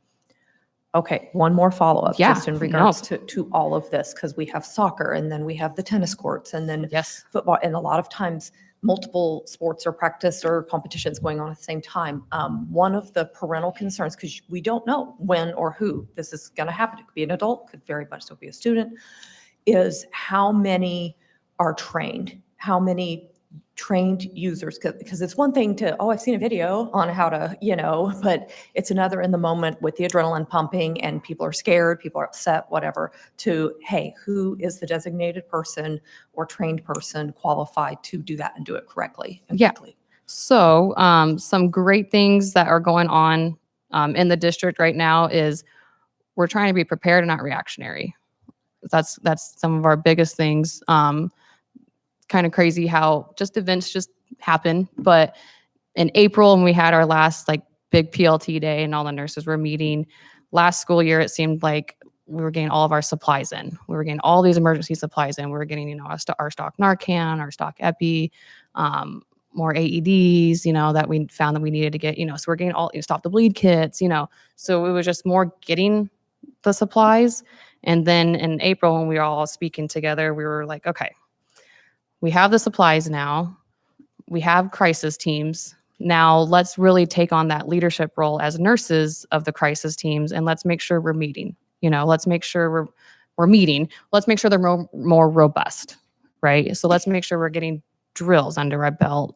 Okay, one more follow-up, Yeah, just in regards to all of this, because we have soccer, and then we have the tennis courts, and then Yes. football, and a lot of times, multiple sports or practice or competitions going on at the same time. One of the parental concerns, because we don't know when or who this is going to happen, it could be an adult, could very much so be a student, is how many are trained, how many trained users, because it's one thing to, I've seen a video on how to, but it's another in the moment with the adrenaline pumping and people are scared, people are upset, whatever, to, hey, who is the designated person or trained person qualified to do that and do it correctly and Yeah. quickly? So some great things that are going on in the district right now is we're trying to be prepared and not reactionary. That's some of our biggest things. Kind of crazy how just events just happen. But in April, when we had our last like big PLT day and all the nurses were meeting, last school year, it seemed like we were getting all of our supplies in. We were getting all these emergency supplies in. We were getting, our stock Narcan, our stock Epi, more AEDs, that we found that we needed to get, so we're getting all stop the bleed kits, so it was just more getting the supplies. And then in April, when we were all speaking together, we were like, okay, we have the supplies now. We have crisis teams. Now let's really take on that leadership role as nurses of the crisis teams, and let's make sure we're meeting. Let's make sure we're meeting. Let's make sure they're more robust, right? So let's make sure we're getting drills under our belt.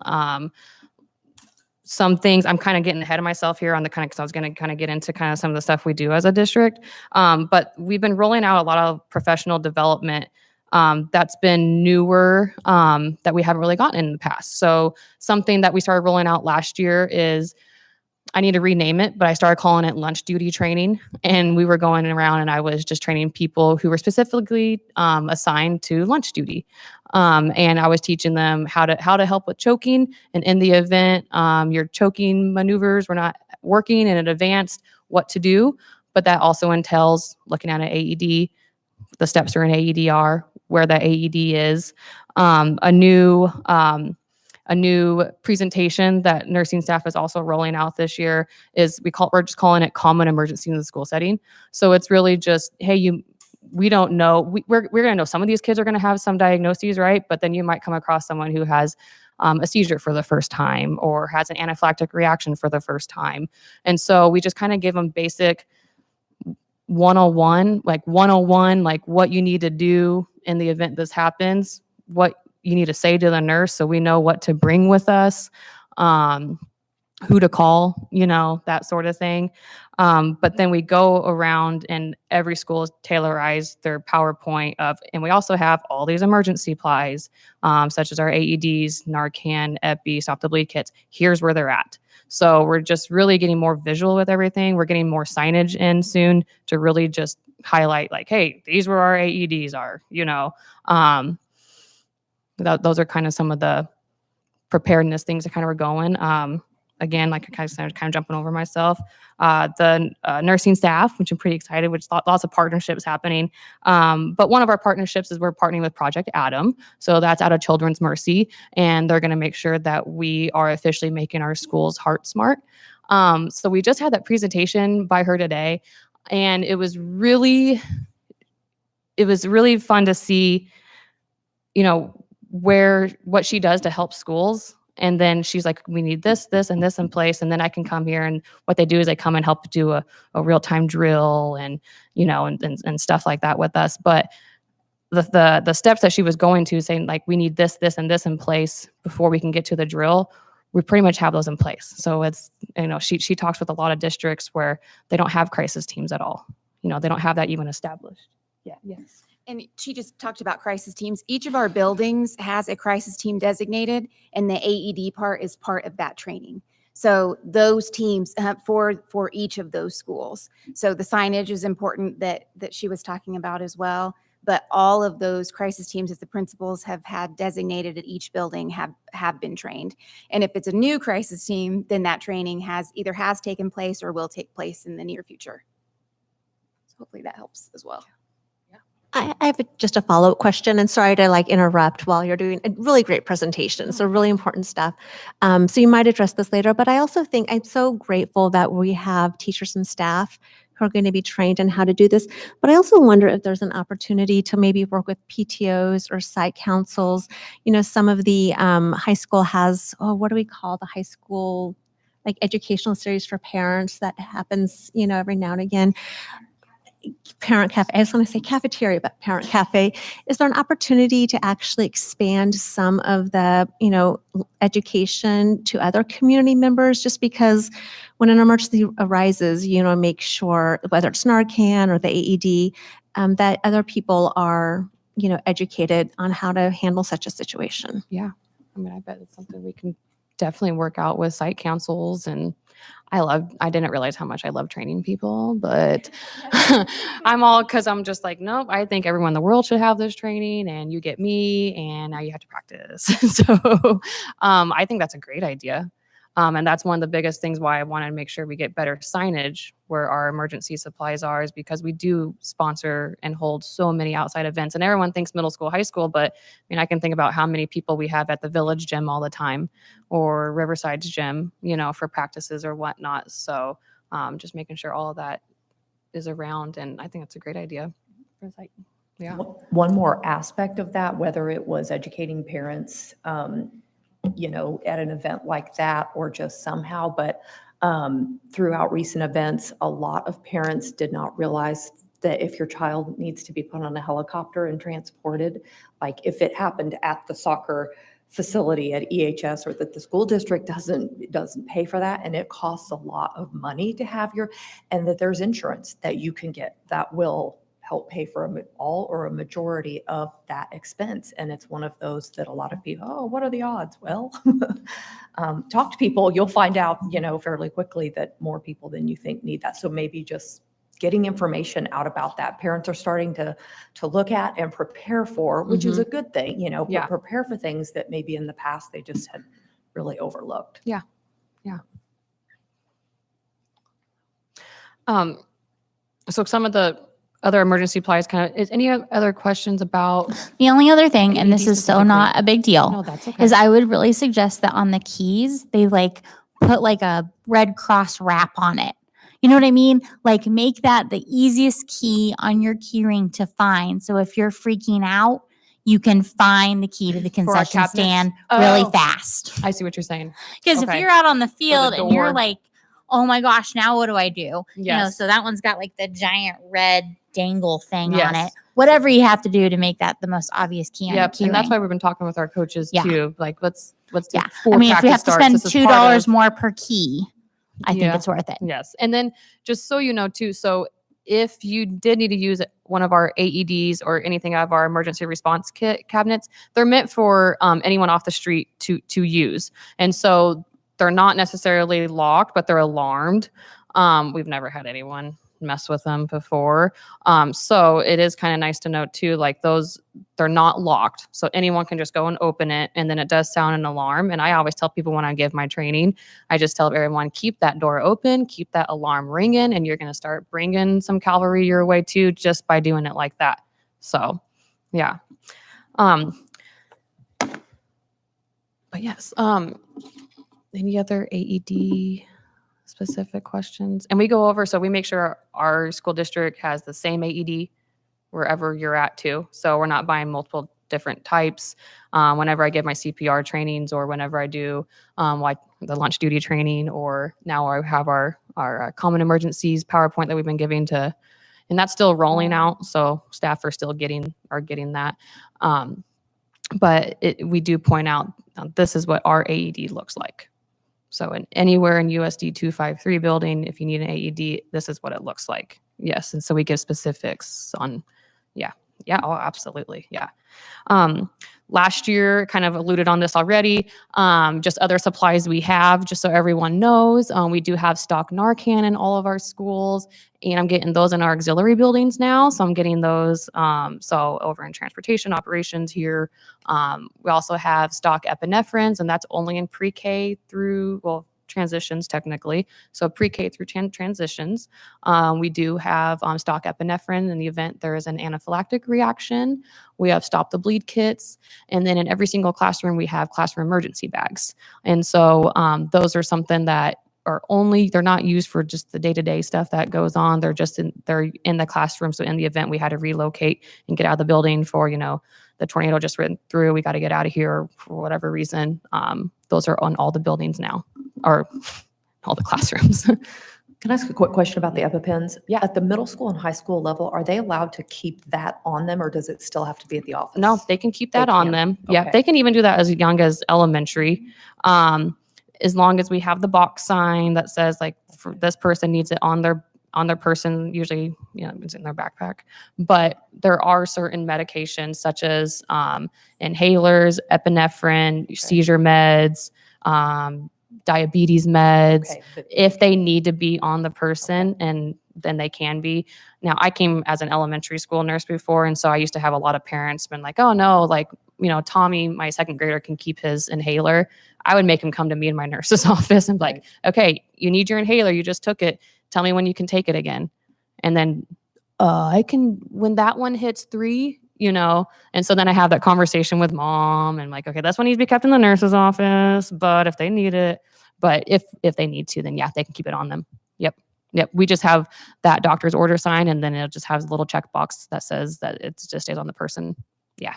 Some things I'm kind of getting ahead of myself here on the because I was going to kind of get into kind of some of the stuff we do as a district. But we've been rolling out a lot of professional development that's been newer that we haven't really gotten in the past. So something that we started rolling out last year is, I need to rename it, but I started calling it lunch duty training. And we were going around and I was just training people who were specifically assigned to lunch duty. And I was teaching them how to help with choking. And in the event your choking maneuvers were not working in advance, what to do. But that also entails looking at an AED, the steps for an AED are, where that AED is, a new presentation that nursing staff is also rolling out this year is we're just calling it common emergency in the school setting. So it's really just, hey, we don't know. We're going to know some of these kids are going to have some diagnoses, right? But then you might come across someone who has a seizure for the first time or has an anaphylactic reaction for the first time. And so we just kind of give them basic 101, like what you need to do in the event this happens, what you need to say to the nurse so we know what to bring with us, who to call, that sort of thing. But then we go around and every school is tailorized their PowerPoint and we also have all these emergency supplies, such as our AEDs, Narcan, Epi, stop the bleed kits. Here's where they're at. So we're just really getting more visual with everything. We're getting more signage in soon to really just highlight like, hey, these were our AEDs are, those are kind of some of the preparedness things that kind of are going. Again, like I kind of jumping over myself. The nursing staff, which I'm pretty excited, which lots of partnerships happening. But one of our partnerships is we're partnering with Project Adam. So that's out of Children's Mercy. And they're going to make sure that we are officially making our schools heart smart. So we just had that presentation by her today. And it was really fun to see, what she does to help schools. And then she's like, we need this, and this in place. And then I can come here. And what they do is they come and help do a real-time drill and, and stuff like that with us. But the steps that she was going to saying like, we need this, and this in place before we can get to the drill, we pretty much have those in place. So it's, she talks with a lot of districts where they don't have crisis teams at all. They don't have that even established. Yeah. Yes. And she just talked about crisis teams. Each of our buildings has a crisis team designated, and the AED part is part of that training. So those teams for each of those schools. So the signage is important that she was talking about as well. But all of those crisis teams, as the principals have had designated at each building, have been trained. And if it's a new crisis team, then that training has taken place or will take place in the near future. So hopefully that helps as well. I have just a follow-up question, and sorry to interrupt while you're doing a really great presentation. So really important stuff. So you might address this later, but I also think I'm so grateful that we have teachers and staff who are going to be trained in how to do this. But I also wonder if there's an opportunity to maybe work with PTOs or site councils. Some of the high school has, what do we call the high school, educational series for parents that happens, every now and again. Parent cafe, I just want to say cafeteria, but parent cafe. Is there an opportunity to actually expand some of the, education to other community members? Just because when an emergency arises, make sure whether it's Narcan or the AED, that other people are, educated on how to handle such a situation. Yeah. I bet it's something we can definitely work out with site councils. And I didn't realize how much I love training people, but because I'm just like, nope, I think everyone in the world should have this training, and you get me and now you have to practice. So I think that's a great idea. And that's one of the biggest things why I want to make sure we get better signage where our emergency supplies are, is because we do sponsor and hold so many outside events. And everyone thinks middle school, high school, but I mean, I can think about how many people we have at the Village Gym all the time, or Riverside's gym, for practices or whatnot. So just making sure all of that is around. And I think that's a great idea. It's like, yeah. One more aspect of that, whether it was educating parents, at an event like that or just somehow, but throughout recent events, a lot of parents did not realize that if your child needs to be put on a helicopter and transported, like if it happened at the soccer facility at EHS, or that the school district doesn't pay for that, and it costs a lot of money to have and that there's insurance that you can get that will help pay for all or a majority of that expense. And it's one of those that a lot of people, oh, what are the odds? Well, talk to people, you'll find out, fairly quickly that more people than you think need that. So maybe just getting information out about that. Parents are starting to look at and prepare for, which is a good thing, but Yeah. prepare for things that maybe in the past they just had really overlooked. Yeah. So some of the other emergency supplies is any other questions about? The only other thing, and this AED is so specifically? not a big deal, No, that's okay. is I would really suggest that on the keys, they put a Red Cross wrap on it. You know what I mean? Make that the easiest key on your key ring to find. So if you're freaking out, you can find the key to the For our concession cabinets? stand really Oh. fast. I see what you're saying. Because if Okay. you're out on the field and you're door. like, oh my gosh, now what do I do? Yes. So that one's got the giant red dangle thing on Yes. it. Whatever you have to do to make that the most obvious key on your Yep. key And that's ring. why we've been talking with our coaches Yeah. too. Let's do Yeah. 4 I mean, if we practice have to starts. spend This is part $2 of- more per key, I think Yeah. it's worth it. Yes. And then just so you know too, so if you did need to use one of our AEDs or anything out of our emergency response kit cabinets, they're meant for anyone off the street to use. And so they're not necessarily locked, but they're alarmed. We've never had anyone mess with them before. So it is kind of nice to note too, those, they're not locked. So anyone can just go and open it, and then it does sound an alarm. And I always tell people when I give my training, I just tell everyone, keep that door open, keep that alarm ringing, and you're going to start bringing some cavalry your way too, just by doing it like that. So yeah. But yes, any other AED specific questions? And we go over, so we make sure our school district has the same AED wherever you're at too. So we're not buying multiple different types. Whenever I give my CPR trainings, or whenever I do the lunch duty training, or now I have our common emergencies PowerPoint that we've been giving to, and that's still rolling out. So staff are still getting that. But we do point out, this is what our AED looks like. So anywhere in USD253 building, if you need an AED, this is what it looks like. Yes. And so we give specifics on, yeah, oh, absolutely. Yeah. Last year, kind of alluded on this already, just other supplies we have, just so everyone knows, we do have stock Narcan in all of our schools, and I'm getting those in our auxiliary buildings now. So I'm getting those, so over in transportation operations here. We also have stock epinephrines, and that's only in pre-K through, transitions technically. So pre-K through transitions. We do have stock epinephrine in the event there is an anaphylactic reaction. We have stop the bleed kits. And then in every single classroom, we have classroom emergency bags. And so those are something that are they're not used for just the day-to-day stuff that goes on. They're in the classroom. So in the event we had to relocate and get out of the building for, the tornado just went through, we got to get out of here for whatever reason. Those are on all the buildings now, or all the classrooms. Can I ask a quick question about the EpiPens? Yeah. At the middle school and high school level, are they allowed to keep that on them, or does it still have to be at the office? No, they can keep that They on can. them. Yeah, Okay. they can even do that as young as elementary. As long as we have the box sign that says for this person needs it on their person, usually, it's in their backpack. But there are certain medications such as inhalers, epinephrine, seizure meds, diabetes meds, Okay, but- if they need to be on the person, and then they can be. Now, I came as an elementary school nurse before, and so I used to have a lot of parents been like, oh no, Tommy, my second grader, can keep his inhaler. I would make him come to me in my nurse's office and be like, okay, you need your inhaler. You just took it. Tell me when you can take it again. And then I can, when that one hits 3, and so then I have that conversation with mom and like, okay, this one needs to be kept in the nurse's office, but if they need it, but if they need to, then yeah, they can keep it on them. Yep. We just have that doctor's order sign, and then it just has a little checkbox that says that it just stays on the person. Yeah.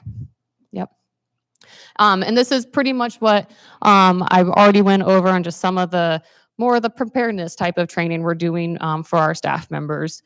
Yep. And this is pretty much what I've already went over on just some of the more of the preparedness type of training we're doing for our staff members.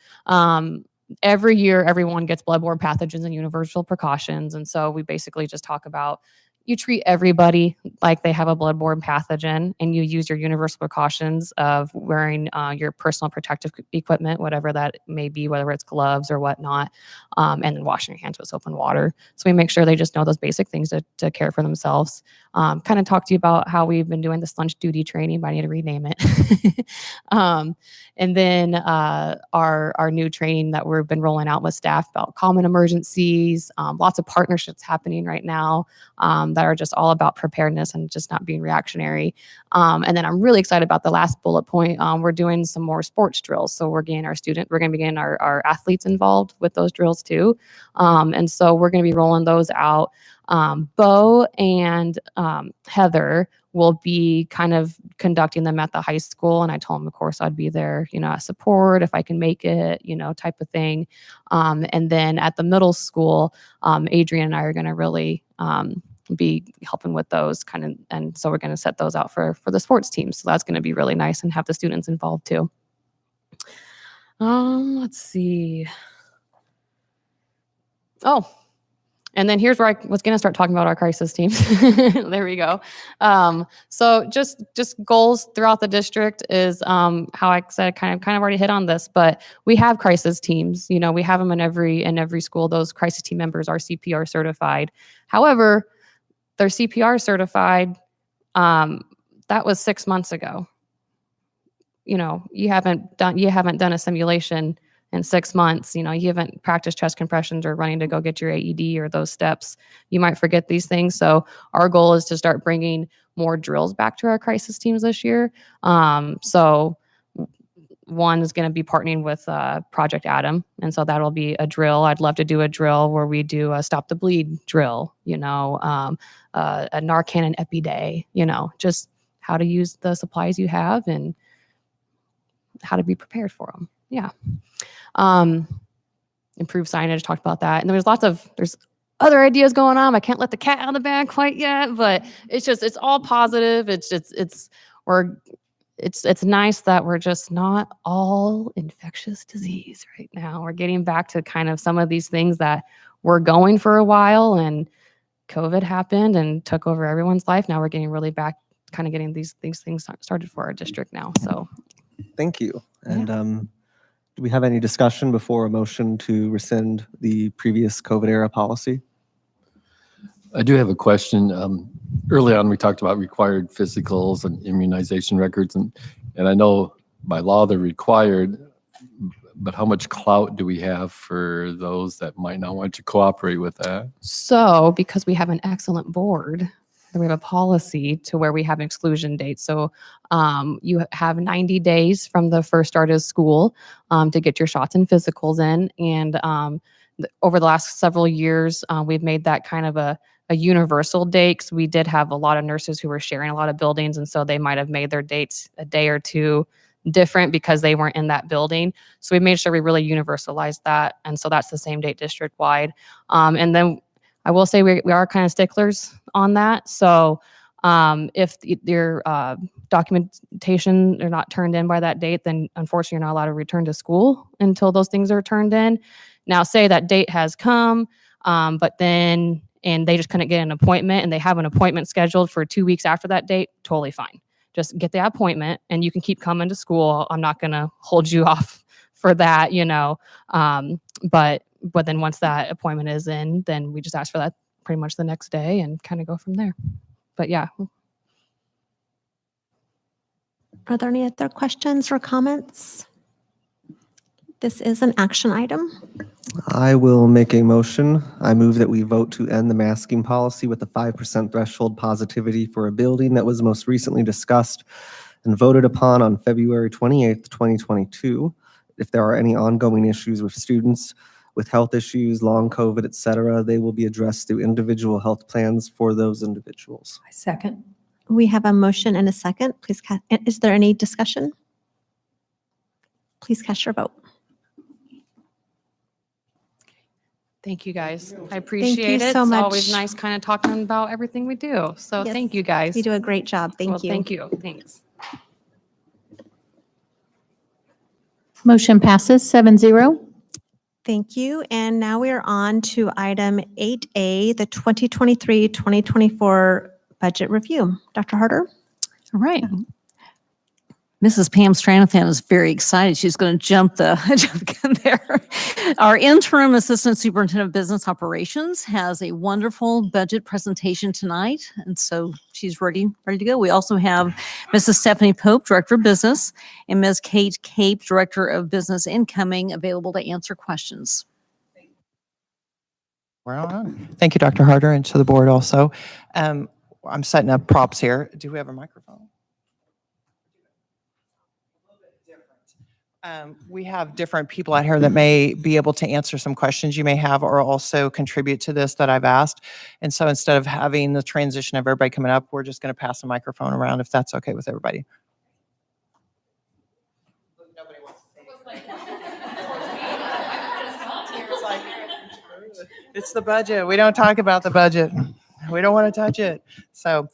Every year, everyone gets bloodborne pathogens and universal precautions. And so we basically just talk about you treat everybody like they have a bloodborne pathogen, and you use your universal precautions of wearing your personal protective equipment, whatever that may be, whether it's gloves or whatnot, and then washing your hands with soap and water. So we make sure they just know those basic things to care for themselves. Kind of talk to you about how we've been doing this lunch duty training, but I need to rename it. And then our new training that we've been rolling out with staff about common emergencies, lots of partnerships happening right now that are just all about preparedness and just not being reactionary. And then I'm really excited about the last bullet point. We're doing some more sports drills. So we're going to be getting our athletes involved with those drills too. And so we're going to be rolling those out. Bo and Heather will be kind of conducting them at the high school. And I told them, of course, I'd be there, as support if I can make it, type of thing. And then at the middle school, Adrian and I are going to really be helping with those kind of, and so we're going to set those out for the sports teams. So that's going to be really nice and have the students involved too. Let's see. Oh, and then here's where I was going to start talking about our crisis teams. There we go. So just goals throughout the district is how I said, kind of already hit on this, but we have crisis teams. We have them in every school. Those crisis team members are CPR certified. However, they're CPR certified. That was 6 months ago. You haven't done a simulation in 6 months. You haven't practiced chest compressions or running to go get your AED or those steps. You might forget these things. So our goal is to start bringing more drills back to our crisis teams this year. So one is going to be partnering with Project Adam. And so that'll be a drill. I'd love to do a drill where we do a stop the bleed drill, a Narcan and Epi day, just how to use the supplies you have and how to be prepared for them. Yeah. Improve signage, talked about that. And there's other ideas going on. I can't let the cat out of the bag quite yet, but it's all positive. It's nice that we're just not all infectious disease right now. We're getting back to kind of some of these things that were going for a while, and COVID happened and took over everyone's life. Now we're getting really back, kind of getting these things started for our district now. So Thank you. And do we have any discussion before a motion to rescind the previous COVID era policy? I do have a question. Early on, we talked about required physicals and immunization records, and I know by law they're required, but how much clout do we have for those that might not want to cooperate with that? So because we have an excellent board, we have a policy to where we have an exclusion date. So you have 90 days from the first start of school to get your shots and physicals in. And over the last several years, we've made that kind of a universal date, because we did have a lot of nurses who were sharing a lot of buildings. And so they might have made their dates a day or two different because they weren't in that building. So we made sure we really universalized that. And so that's the same date district wide. And then I will say we are kind of sticklers on that. So if your documentation are not turned in by that date, then unfortunately you're not allowed to return to school until those things are turned in. Now, say that date has come, but then and they just couldn't get an appointment, and they have an appointment scheduled for 2 weeks after that date, totally fine. Just get the appointment and you can keep coming to school. I'm not going to hold you off for that, but then once that appointment is in, then we just ask for that pretty much the next day and kind of go from there. But yeah. Are there any other questions or comments? This is an action item. I will make a motion. I move that we vote to end the masking policy with a 5% threshold positivity for a building that was most recently discussed and voted upon on February 28th, 2022. If there are any ongoing issues with students with health issues, long COVID, et cetera, they will be addressed through individual health plans for those individuals. I second. We have a motion and a second. Is there any discussion? Please cast your vote. Thank you, guys. I appreciate you it. so It's always much. nice kind of talking about everything we do. So Yes, thank you, guys. You do a great job. Well, Thank you. Thank you. Thanks. Motion passes 7-0. Thank you. And now we are on to item 8A, the 2023-2024 budget review. Dr. Harder? All right. Mrs. Pam Stranathan is very excited. She's going to jump the gun there. Our interim assistant superintendent of business operations has a wonderful budget presentation tonight, and so she's ready to go. We also have Mrs. Stephanie Pope, director of business, and Ms. Kate Cape, director of business incoming, available to answer questions. We're on. Thank you, Dr. Harder, and to the board also. I'm setting up props here. Do we have a microphone? We have different people out here that may be able to answer some questions you may have or also contribute to this that I've asked. And so instead of having the transition of everybody coming up, we're just going to pass the microphone around if that's okay with everybody. It's the budget. We don't talk about the budget. We don't want to touch it. So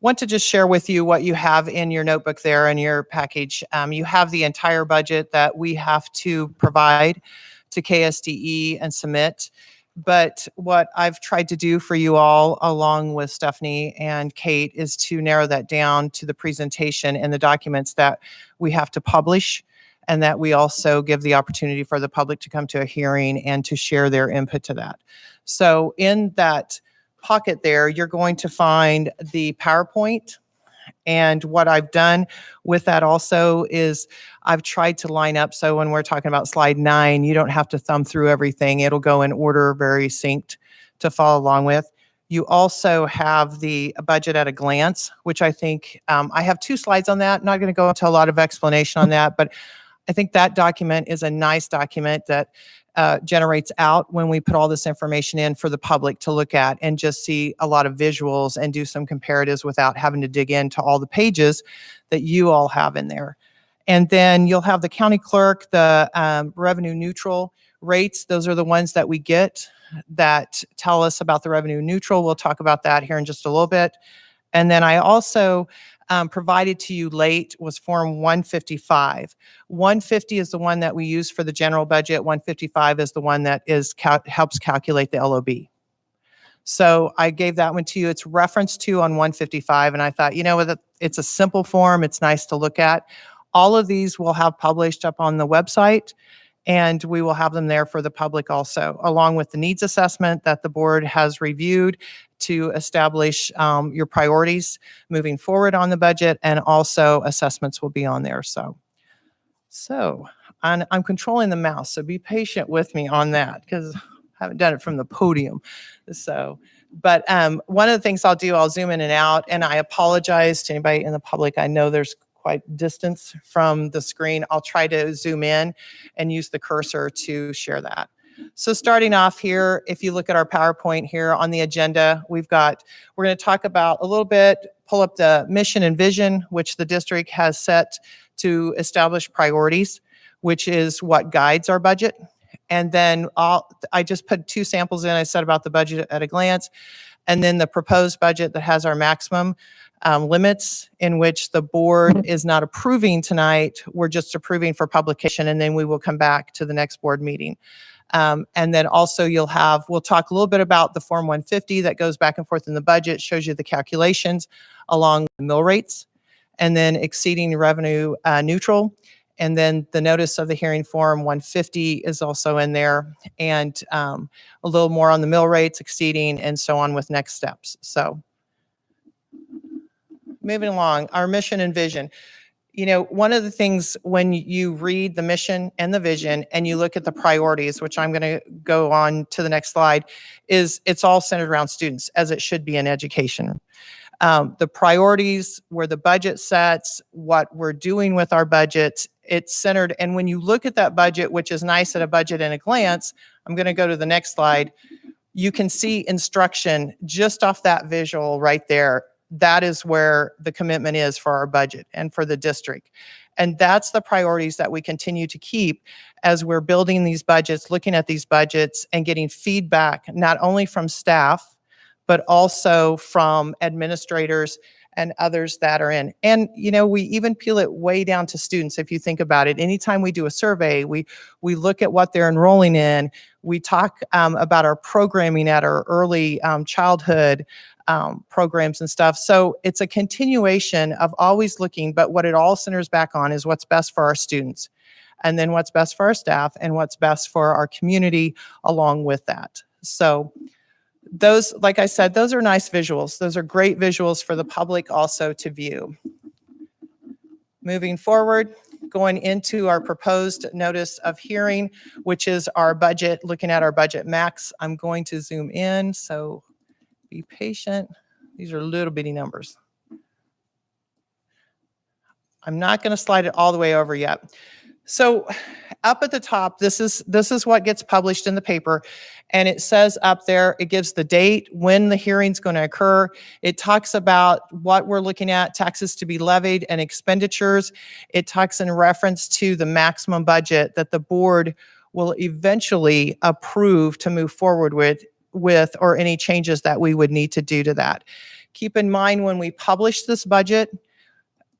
want to just share with you what you have in your notebook there in your package. You have the entire budget that we have to provide to KSDE and submit. But what I've tried to do for you all, along with Stephanie and Kate, is to narrow that down to the presentation and the documents that we have to publish, and that we also give the opportunity for the public to come to a hearing and to share their input to that. So in that pocket there, you're going to find the PowerPoint. And what I've done with that also is I've tried to line up so when we're talking about slide 9, you don't have to thumb through everything. It'll go in order, very synced to follow along with. You also have the budget at a glance, which I think I have 2 slides on that. Not going to go into a lot of explanation on that, but I think that document is a nice document that generates out when we put all this information in for the public to look at and just see a lot of visuals and do some comparatives without having to dig into all the pages that you all have in there. And then you'll have the county clerk, the revenue neutral rates. Those are the ones that we get that tell us about the revenue neutral. We'll talk about that here in just a little bit. And then I also provided to you late was Form 155. 150 is the one that we use for the general budget. 155 is the one that helps calculate the LOB. So I gave that one to you. It's referenced to on 155, and I thought, it's a simple form. It's nice to look at. All of these we'll have published up on the website, and we will have them there for the public also, along with the needs assessment that the board has reviewed to establish your priorities moving forward on the budget, and also assessments will be on there. So I'm controlling the mouse, so be patient with me on that because I haven't done it from the podium. But one of the things I'll zoom in and out, and I apologize to anybody in the public. I know there's quite distance from the screen. I'll try to zoom in and use the cursor to share that. So starting off here, if you look at our PowerPoint here on the agenda, we're going to talk about a little bit, pull up the mission and vision, which the district has set to establish priorities, which is what guides our budget. And then I just put 2 samples in. I said about the budget at a glance, and then the proposed budget that has our maximum limits, in which the board is not approving tonight. We're just approving for publication, and then we will come back to the next board meeting. And then also we'll talk a little bit about the Form 150 that goes back and forth in the budget, shows you the calculations along with the mill rates, and then exceeding revenue neutral. And then the notice of the hearing Form 150 is also in there, and a little more on the mill rates, exceeding, and so on with next steps. So moving along, our mission and vision. You know, one of the things when you read the mission and the vision and you look at the priorities, which I'm going to go on to the next slide, is it's all centered around students, as it should be in education. The priorities, where the budget sets, what we're doing with our budgets, it's centered. And when you look at that budget, which is nice at a budget in a glance, I'm going to go to the next slide. You can see instruction just off that visual right there. That is where the commitment is for our budget and for the district. And that's the priorities that we continue to keep as we're building these budgets, looking at these budgets and getting feedback, not only from staff, but also from administrators and others that are in. And, you know, we even peel it way down to students. If you think about it, anytime we do a survey, we look at what they're enrolling in. We talk about our programming at our early childhood programs and stuff. So it's a continuation of always looking, but what it all centers back on is what's best for our students, and then what's best for our staff, and what's best for our community along with that. So those, like I said, those are nice visuals. Those are great visuals for the public also to view. Moving forward, going into our proposed notice of hearing, which is our budget, looking at our budget max. I'm going to zoom in, so be patient. These are little bitty numbers. I'm not going to slide it all the way over yet. So up at the top, this is what gets published in the paper. And it says up there, it gives the date, when the hearing's going to occur. It talks about what we're looking at, taxes to be levied and expenditures. It talks in reference to the maximum budget that the board will eventually approve to move forward with, or any changes that we would need to do to that. Keep in mind, when we publish this budget,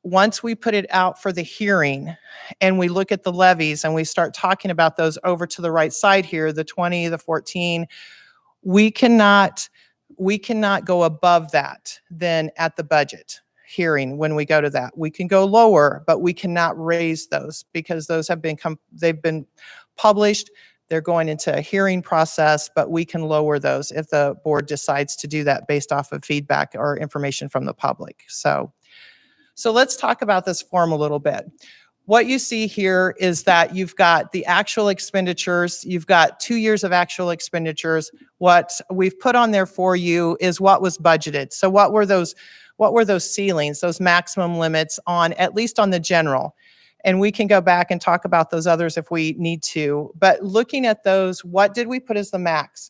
once we put it out for the hearing and we look at the levies and we start talking about those over to the right side here, the 20, the 14, we cannot go above that then at the budget hearing. When we go to that, we can go lower, but we cannot raise those because those have been they've been published. They're going into a hearing process, but we can lower those if the board decides to do that based off of feedback or information from the public. So let's talk about this form a little bit. What you see here is that you've got the actual expenditures. You've got 2 years of actual expenditures. What we've put on there for you is what was budgeted. So what were those ceilings, those maximum limits on, at least on the general? And we can go back and talk about those others if we need to. But looking at those, what did we put as the max?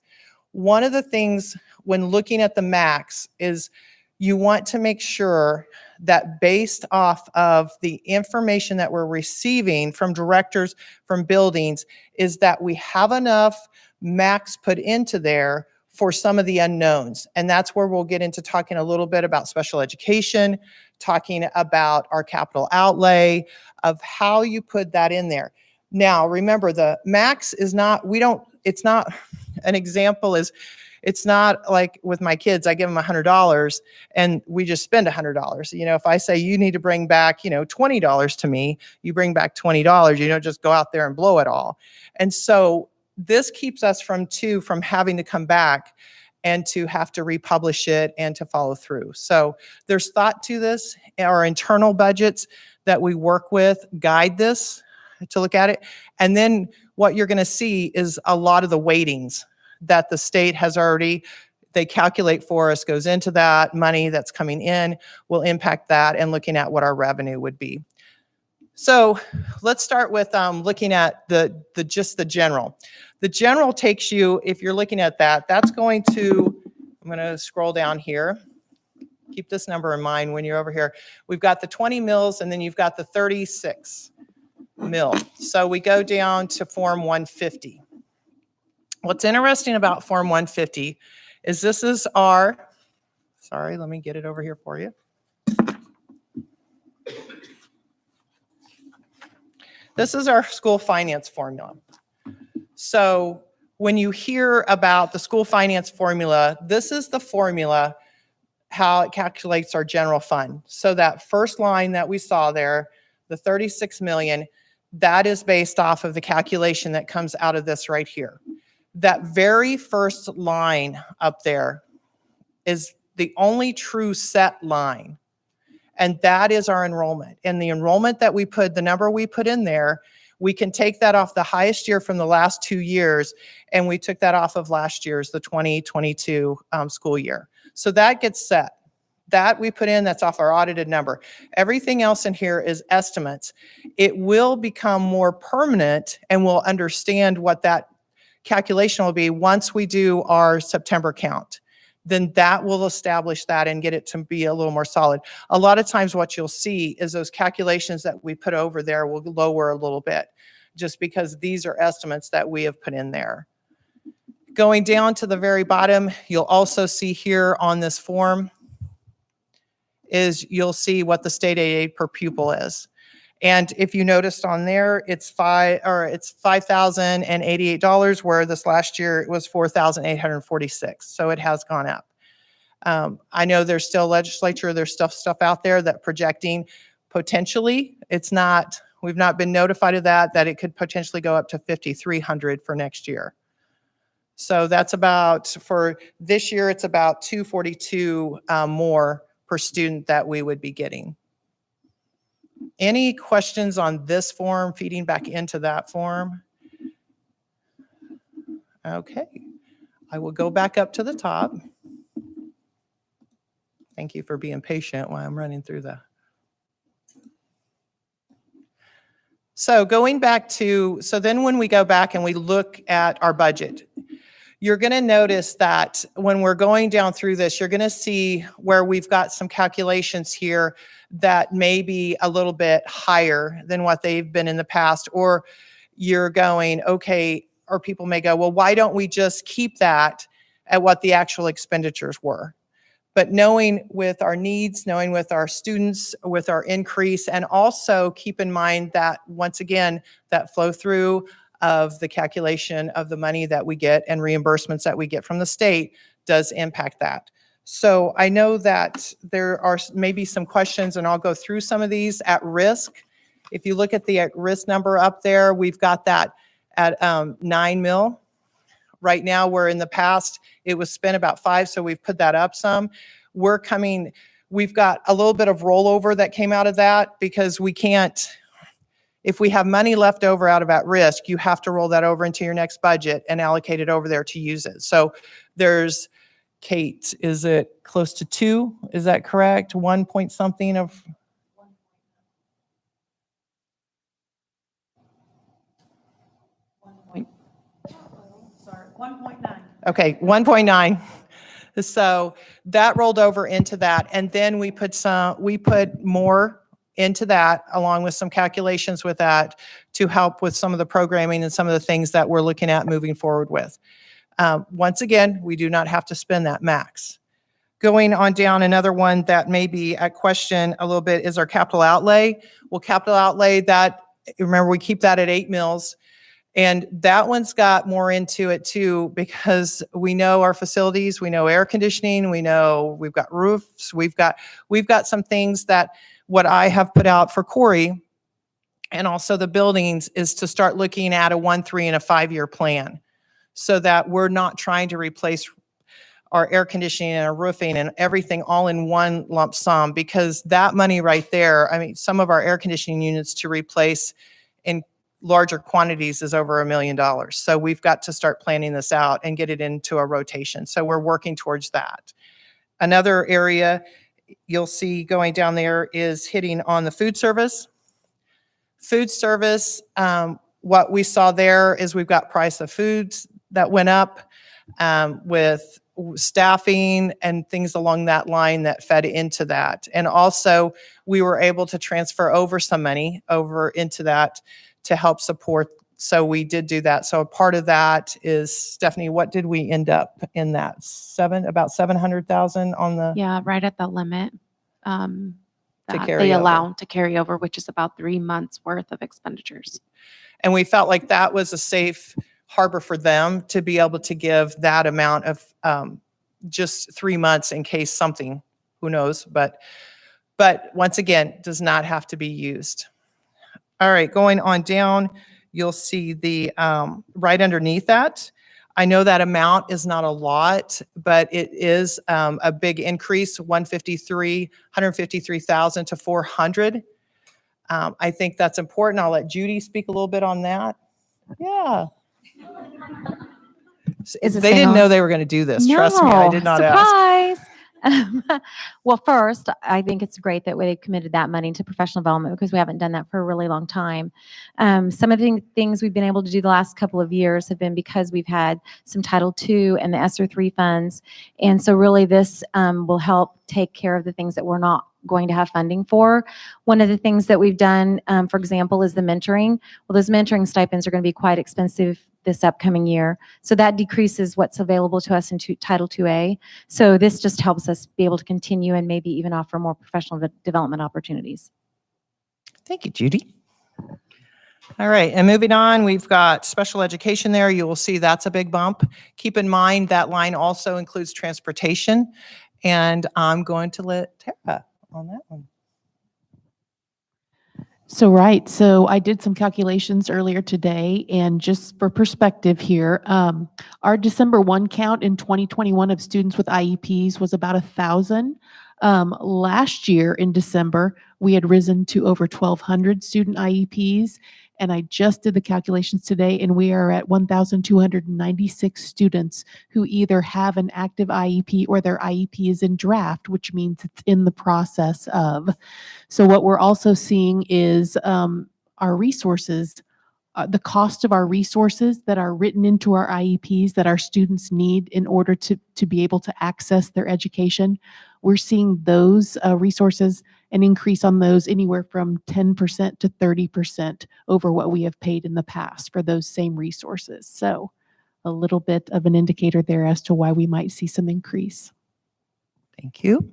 One of the things when looking at the max is you want to make sure that based off of the information that we're receiving from directors, from buildings, is that we have enough max put into there for some of the unknowns. And that's where we'll get into talking a little bit about special education, talking about our capital outlay, of how you put that in there. Now, remember, the max is not, it's not, an example is, it's not like with my kids, I give them $100 and we just spend $100. You know, if I say you need to bring back, $20 to me, you bring back $20, you don't just go out there and blow it all. And so this keeps us from having to come back and to have to republish it and to follow through. So there's thought to this. Our internal budgets that we work with guide this to look at it. And then what you're going to see is a lot of the weightings that the state has already, they calculate for us, goes into that money that's coming in, will impact that, and looking at what our revenue would be. So let's start with looking at just the general. The general takes you, if you're looking at that, that's going to, I'm going to scroll down here. Keep this number in mind when you're over here. We've got the 20 mils and then you've got the 36 mil. So we go down to Form 150. What's interesting about Form 150 is this is our, sorry, let me get it over here for you. This is our school finance formula. So when you hear about the school finance formula, this is the formula, how it calculates our general fund. So that first line that we saw there, the 36 million, that is based off of the calculation that comes out of this right here. That very first line up there is the only true set line. And that is our enrollment. And the enrollment that we put, the number we put in there, we can take that off the highest year from the last 2 years, and we took that off of last year's, the 2022 school year. So that gets set. That we put in, that's off our audited number. Everything else in here is estimates. It will become more permanent, and we'll understand what that calculation will be once we do our September count. Then that will establish that and get it to be a little more solid. A lot of times what you'll see is those calculations that we put over there will lower a little bit, just because these are estimates that we have put in there. Going down to the very bottom, you'll also see here on this form is you'll see what the state aid per pupil is. And if you noticed on there, it's $5,088, where this last year it was $4,846. So it has gone up. I know there's still legislature, there's stuff out there that projecting potentially, we've not been notified of that it could potentially go up to $5,300 for next year. So that's about, for this year, it's about $242 more per student that we would be getting. Any questions on this form, feeding back into that form? Okay, I will go back up to the top. Thank you for being patient while I'm running through that. So going back to, so then when we go back and we look at our budget, you're going to notice that when we're going down through this, you're going to see where we've got some calculations here that may be a little bit higher than what they've been in the past, or you're going, okay, or people may go, well, why don't we just keep that at what the actual expenditures were? But knowing with our needs, knowing with our students, with our increase, and also keep in mind that, once again, that flow through of the calculation of the money that we get and reimbursements that we get from the state does impact that. So I know that there are maybe some questions, and I'll go through some of these. At risk, if you look at the at risk number up there, we've got that at 9 mil. Right now, where in the past it was spent about 5, so we've put that up some. We've got a little bit of rollover that came out of that, because we can't, if we have money left over out of at risk, you have to roll that over into your next budget and allocate it over there to use it. So there's, Kate, is it close to 2? Is that correct? 1 point something of? Sorry, 1.9. Okay, 1.9. So that rolled over into that, and then we put more into that, along with some calculations with that, to help with some of the programming and some of the things that we're looking at moving forward with. Once again, we do not have to spend that max. Going on down, another one that may be at question a little bit is our capital outlay. Well, capital outlay, that, remember, we keep that at 8 mils. And that one's got more into it too, because we know our facilities, we know air conditioning, we know we've got roofs, we've got some things that what I have put out for Corey and also the buildings is to start looking at a 1, 3, and a 5-year plan, so that we're not trying to replace our air conditioning and our roofing and everything all in one lump sum, because that money right there, I mean, some of our air conditioning units to replace in larger quantities is over $1 million. So we've got to start planning this out and get it into a rotation. So we're working towards that. Another area you'll see going down there is hitting on the food service. Food service, what we saw there is we've got price of foods that went up with staffing and things along that line that fed into that. And also we were able to transfer over some money over into that to help support. So we did do that. So a part of that is, Stephanie, what did we end up in that? About 700,000 on the? Yeah, right at the limit. To That carry they over. allow to carry over, which is about 3 months worth of expenditures. And we felt like that was a safe harbor for them to be able to give that amount of just 3 months in case something, who knows, but once again, does not have to be used. All right, going on down, you'll see the right underneath that, I know that amount is not a lot, but it is a big increase, 153,000 to 400. I think that's important. I'll let Judy speak a little bit on that. Yeah. Is it They staying didn't on? know they were going to do this. Trust me, I did not ask. Surprise. Well, first, I think it's great that they've committed that money to professional development because we haven't done that for a really long time. Some of the things we've been able to do the last couple of years have been because we've had some Title II and the ESSER III funds. And so really this will help take care of the things that we're not going to have funding for. One of the things that we've done, for example, is the mentoring. Well, those mentoring stipends are going to be quite expensive this upcoming year. So that decreases what's available to us in Title IIA. So this just helps us be able to continue and maybe even offer more professional development opportunities. Thank you, Judy. All right, and moving on, we've got special education there. You will see that's a big bump. Keep in mind that line also includes transportation, and I'm going to let Tara on that one. So I did some calculations earlier today, and just for perspective here, our December 1 count in 2021 of students with IEPs was about 1,000. Last year in December, we had risen to over 1,200 student IEPs, and I just did the calculations today, and we are at 1,296 students who either have an active IEP or their IEP is in draft, which means it's in the process of. So what we're also seeing is our resources, the cost of our resources that are written into our IEPs that our students need in order to be able to access their education. We're seeing those resources, an increase on those anywhere from 10% to 30% over what we have paid in the past for those same resources. So a little bit of an indicator there as to why we might see some increase. Thank you.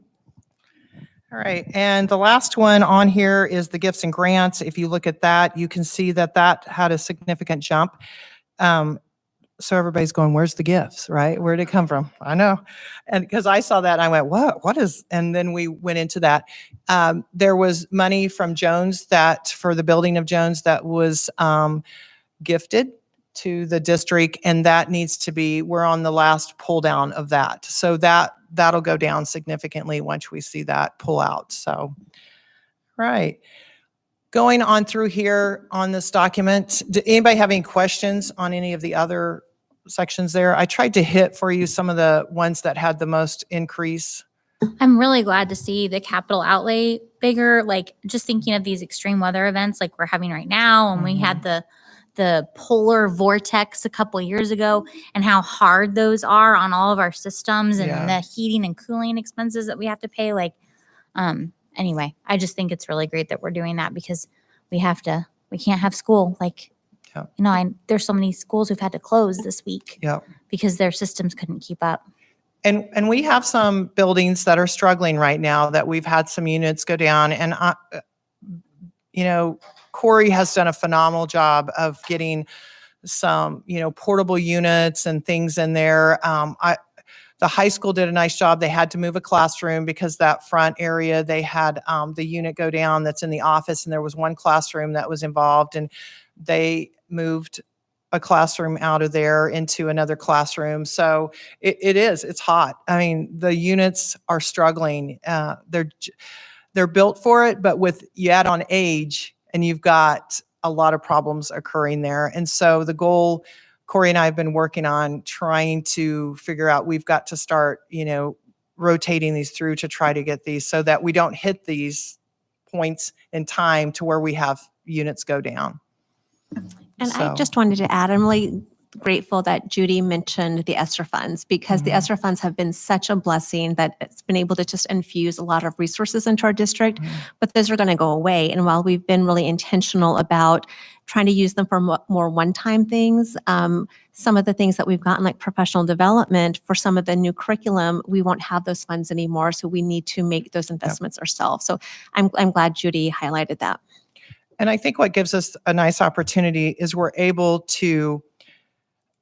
All right, and the last one on here is the gifts and grants. If you look at that, you can see that that had a significant jump. So everybody's going, where's the gifts, right? Where did it come from? I know. And because I saw that, I went, what is, and then we went into that. There was money from Jones for the building of Jones that was gifted to the district, and that needs to be, we're on the last pull down of that. So that'll go down significantly once we see that pull out. So, right. Going on through here on this document, did anybody have any questions on any of the other sections there? I tried to hit for you some of the ones that had the most increase. I'm really glad to see the capital outlay bigger, like just thinking of these extreme weather events like we're having right now. And we had the polar vortex a couple of years ago and how hard those are on all of our systems and the heating and cooling expenses that we have to pay. Like, anyway, I just think it's really great that we're doing that because we can't have school. Like, there's so many schools who've had to close this week because their systems couldn't keep up. And we have some buildings that are struggling right now that we've had some units go down. And, Corey has done a phenomenal job of getting some, portable units and things in there. The high school did a nice job. They had to move a classroom because that front area, they had the unit go down that's in the office, and there was one classroom that was involved, and they moved a classroom out of there into another classroom. So it's hot. I mean, the units are struggling. They're built for it, but you add on age and you've got a lot of problems occurring there. And so the goal, Corey and I have been working on trying to figure out, we've got to start, rotating these through to try to get these so that we don't hit these points in time to where we have units go down. And I just wanted to add, I'm really grateful that Judy mentioned the ESSER funds because the ESSER funds have been such a blessing that it's been able to just infuse a lot of resources into our district, but those are going to go away. And while we've been really intentional about trying to use them for more one-time things, some of the things that we've gotten like professional development for some of the new curriculum, we won't have those funds anymore. So we need to make those investments ourselves. So I'm glad Judy highlighted that. And I think what gives us a nice opportunity is we're able to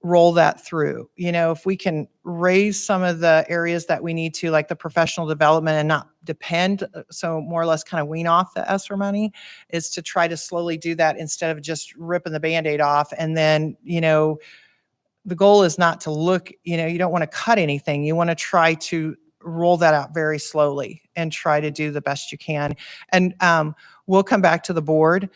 roll that through. If we can raise some of the areas that we need to, like the professional development, and not depend, so more or less kind of wean off the ESSER money, is to try to slowly do that instead of just ripping the Band-Aid off and then, the goal is not to look, you don't want to cut anything. You want to try to roll that out very slowly and try to do the best you can. And we'll come back to the board,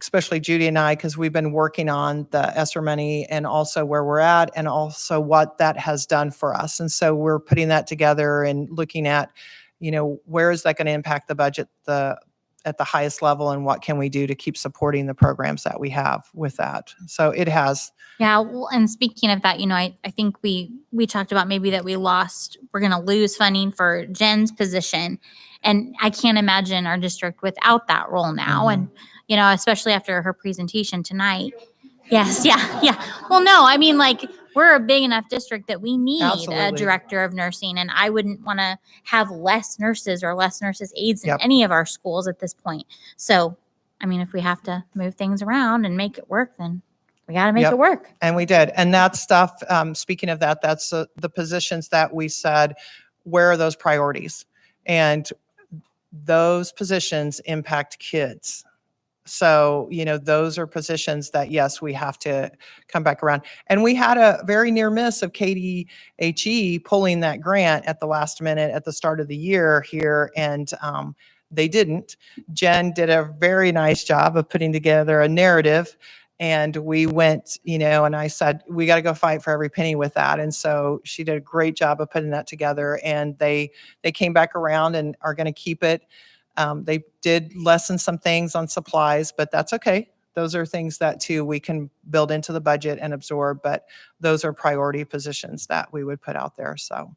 especially Judy and I, because we've been working on the ESSER money and also where we're at and also what that has done for us. And so we're putting that together and looking at, where is that going to impact the budget at the highest level, and what can we do to keep supporting the programs that we have with that. So it has. Yeah, well, and speaking of that, I think we talked about maybe that we're going to lose funding for Jen's position. And I can't imagine our district without that role now. And, especially after her presentation tonight. Yes, yeah. Well, no, I mean, we're a big enough district that we need Absolutely. a director of nursing. And I wouldn't want to have less nurses or less nurses aides in Yep. any of our schools at this point. So, I mean, if we have to move things around and make it work, then we got to make Yep. it work. And we did. And that stuff, speaking of that, that's the positions that we said, where are those priorities? And those positions impact kids. So, those are positions that, yes, we have to come back around. And we had a very near miss of KDHE pulling that grant at the last minute at the start of the year here. And they didn't. Jen did a very nice job of putting together a narrative. And we went, and I said, we got to go fight for every penny with that. And so she did a great job of putting that together. And they came back around and are going to keep it. They did lessen some things on supplies, but that's okay. Those are things that too we can build into the budget and absorb, but those are priority positions that we would put out there. So,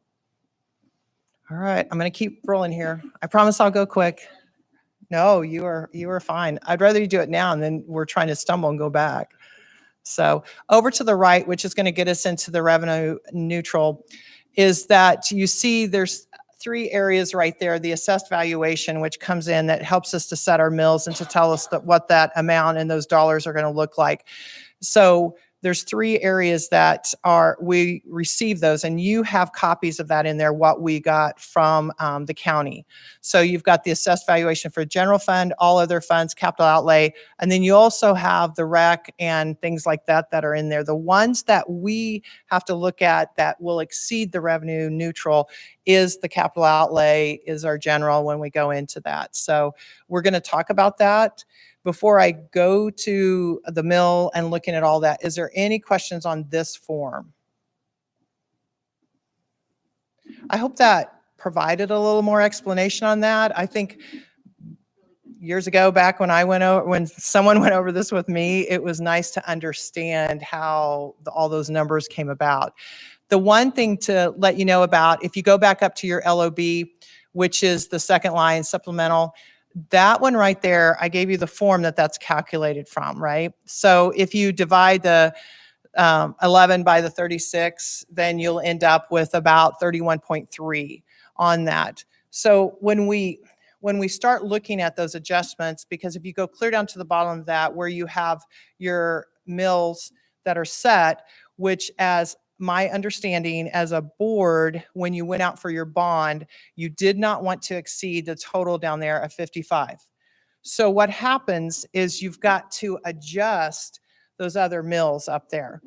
all right, I'm going to keep rolling here. I promise I'll go quick. No, you are fine. I'd rather you do it now and then we're trying to stumble and go back. So over to the right, which is going to get us into the revenue neutral, is that you see there's 3 areas right there. The assessed valuation, which comes in, that helps us to set our mills and to tell us what that amount and those dollars are going to look like. So there's 3 areas that we receive those, and you have copies of that in there, what we got from the county. So you've got the assessed valuation for general fund, all other funds, capital outlay, and then you also have the rec and things like that are in there. The ones that we have to look at that will exceed the revenue neutral is the capital outlay, is our general when we go into that. So we're going to talk about that. Before I go to the mill and looking at all that, is there any questions on this form? I hope that provided a little more explanation on that. I think years ago, back when someone went over this with me, it was nice to understand how all those numbers came about. The one thing to let you know about, if you go back up to your LOB, which is the second line supplemental, that one right there, I gave you the form that's calculated from, right? So if you divide the 11 by the 36, then you'll end up with about 31.3 on that. So when we start looking at those adjustments, because if you go clear down to the bottom of that, where you have your mills that are set, which, as my understanding as a board, when you went out for your bond, you did not want to exceed the total down there of 55. So what happens is you've got to adjust those other mills up there.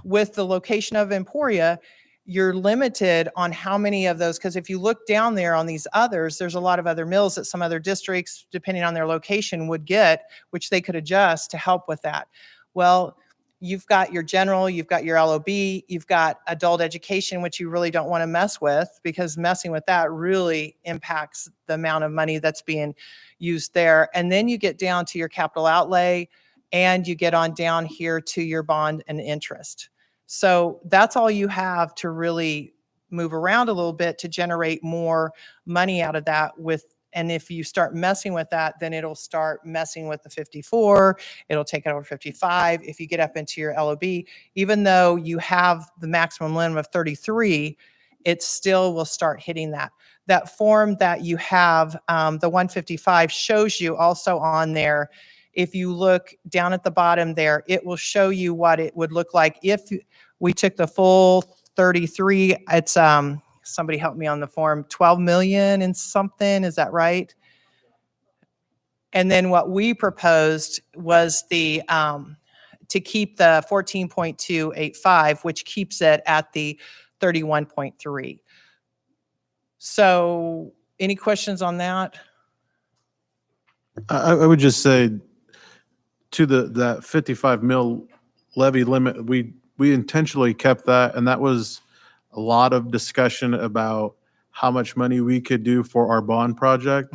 With the location of Emporia, you're limited on how many of those, because if you look down there on these others, there's a lot of other mills that some other districts, depending on their location, would get, which they could adjust to help with that. Well, you've got your general, you've got your LOB, you've got adult education, which you really don't want to mess with, because messing with that really impacts the amount of money that's being used there. And then you get down to your capital outlay, and you get on down here to your bond and interest. So that's all you have to really move around a little bit to generate more money out of that and if you start messing with that, then it'll start messing with the 54. It'll take it over 55. If you get up into your LOB, even though you have the maximum limit of 33, it still will start hitting that. That form that you have, the 155, shows you also on there. If you look down at the bottom there, it will show you what it would look like if we took the full 33. It's somebody help me on the form, 12 million and something, is that right? And then what we proposed was the to keep the 14.285, which keeps it at the 31.3. So any questions on that? I would just say to that 55 mil levy limit, we intentionally kept that, and that was a lot of discussion about how much money we could do for our bond project.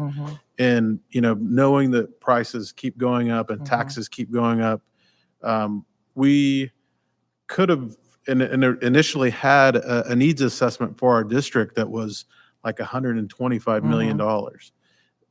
And, knowing that prices keep going up and taxes keep going up, we could have initially had a needs assessment for our district that was like $125 million.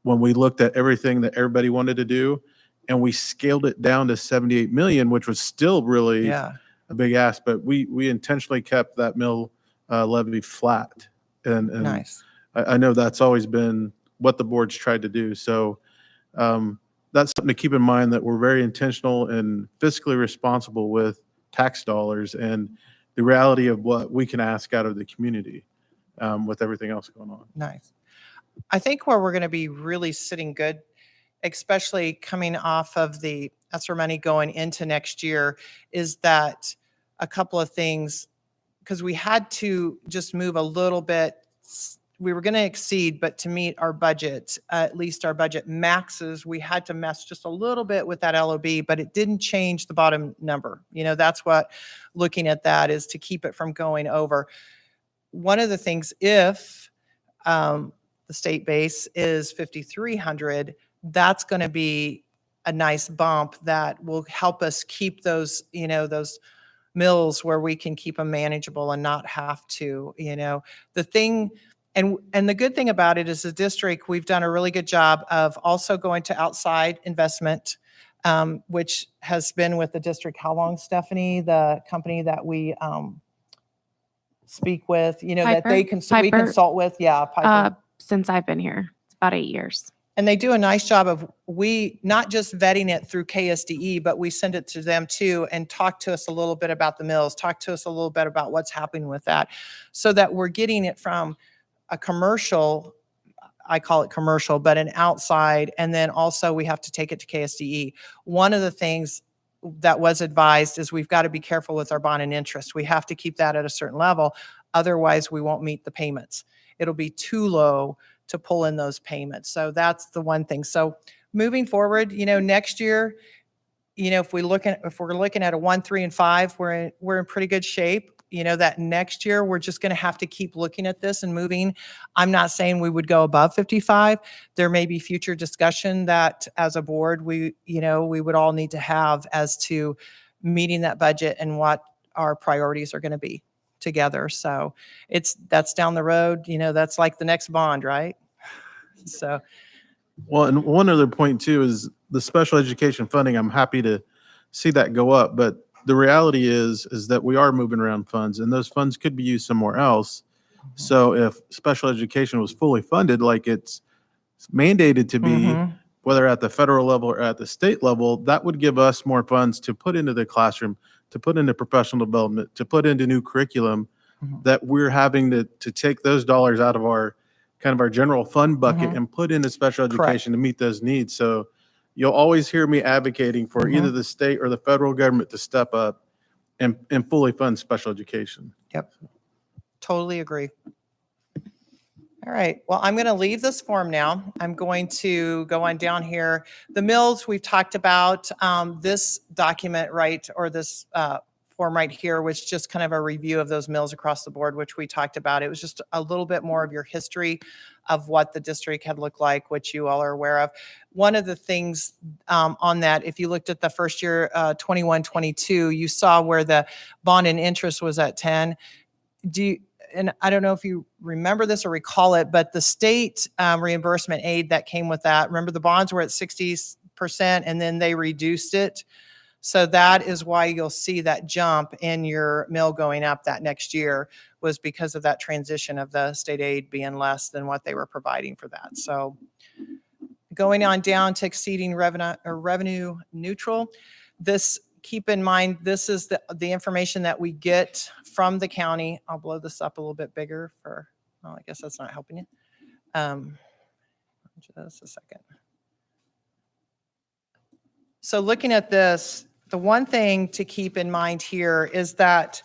When we looked at everything that everybody wanted to do, and we scaled it down to 78 million, which was still really Yeah. a big ask, but we intentionally kept that mill levy flat. And Nice. I know that's always been what the board's tried to do. So that's something to keep in mind, that we're very intentional and fiscally responsible with tax dollars and the reality of what we can ask out of the community with everything else going on. Nice. I think where we're going to be really sitting good, especially coming off of the ESSER money going into next year, is that a couple of things, because we had to just move a little bit. We were going to exceed, but to meet our budget, at least our budget maxes, we had to mess just a little bit with that LOB, but it didn't change the bottom number. That's what looking at that is, to keep it from going over. One of the things, if the state base is 5,300, that's going to be a nice bump that will help us keep those, those mills where we can keep them manageable and not have to, the thing. And the good thing about it is the district, we've done a really good job of also going to outside investment, which has been with the district. How long, Stephanie? The company that we speak with, that we consult with. Yeah. Piper. Since I've been here, it's about 8 years. And they do a nice job of, we not just vetting it through KSDE, but we send it to them too, and talk to us a little bit about the mills, talk to us a little bit about what's happening with that, so that we're getting it from a commercial, I call it commercial, but an outside, and then also we have to take it to KSDE. One of the things that was advised is we've got to be careful with our bond and interest. We have to keep that at a certain level. Otherwise, we won't meet the payments. It'll be too low to pull in those payments. So that's the one thing. So moving forward, next year, if we're looking at a 1, 3, and 5, we're in pretty good shape. That next year we're just going to have to keep looking at this and moving. I'm not saying we would go above 55. There may be future discussion that as a board we would all need to have as to meeting that budget and what our priorities are going to be together. So that's down the road. That's like the next bond, right? So. Well, and one other point too is the special education funding. I'm happy to see that go up, but the reality is that we are moving around funds, and those funds could be used somewhere else. So if special education was fully funded, like it's mandated to be, whether at the federal level or at the state level, that would give us more funds to put into the classroom, to put into professional development, to put into new curriculum, that we're having to take those dollars out of our kind of our general fund bucket and put into special education to meet those needs. So you'll always hear me advocating for either the state or the federal government to step up and fully fund special education. Yep. Totally agree. All right. Well, I'm going to leave this form now. I'm going to go on down here. The mills we've talked about, this document, right, or this form right here was just kind of a review of those mills across the board, which we talked about. It was just a little bit more of your history of what the district had looked like, which you all are aware of. One of the things on that, if you looked at the first year, 21-22, you saw where the bond and interest was at 10. And I don't know if you remember this or recall it, but the state reimbursement aid that came with that, remember the bonds were at 60% and then they reduced it. So that is why you'll see that jump in your mill going up that next year, was because of that transition of the state aid being less than what they were providing for that. So going on down to exceeding revenue neutral, this, keep in mind, this is the information that we get from the county. I'll blow this up a little bit bigger for, well, I guess that's not helping you. Just a second. So looking at this, the one thing to keep in mind here is that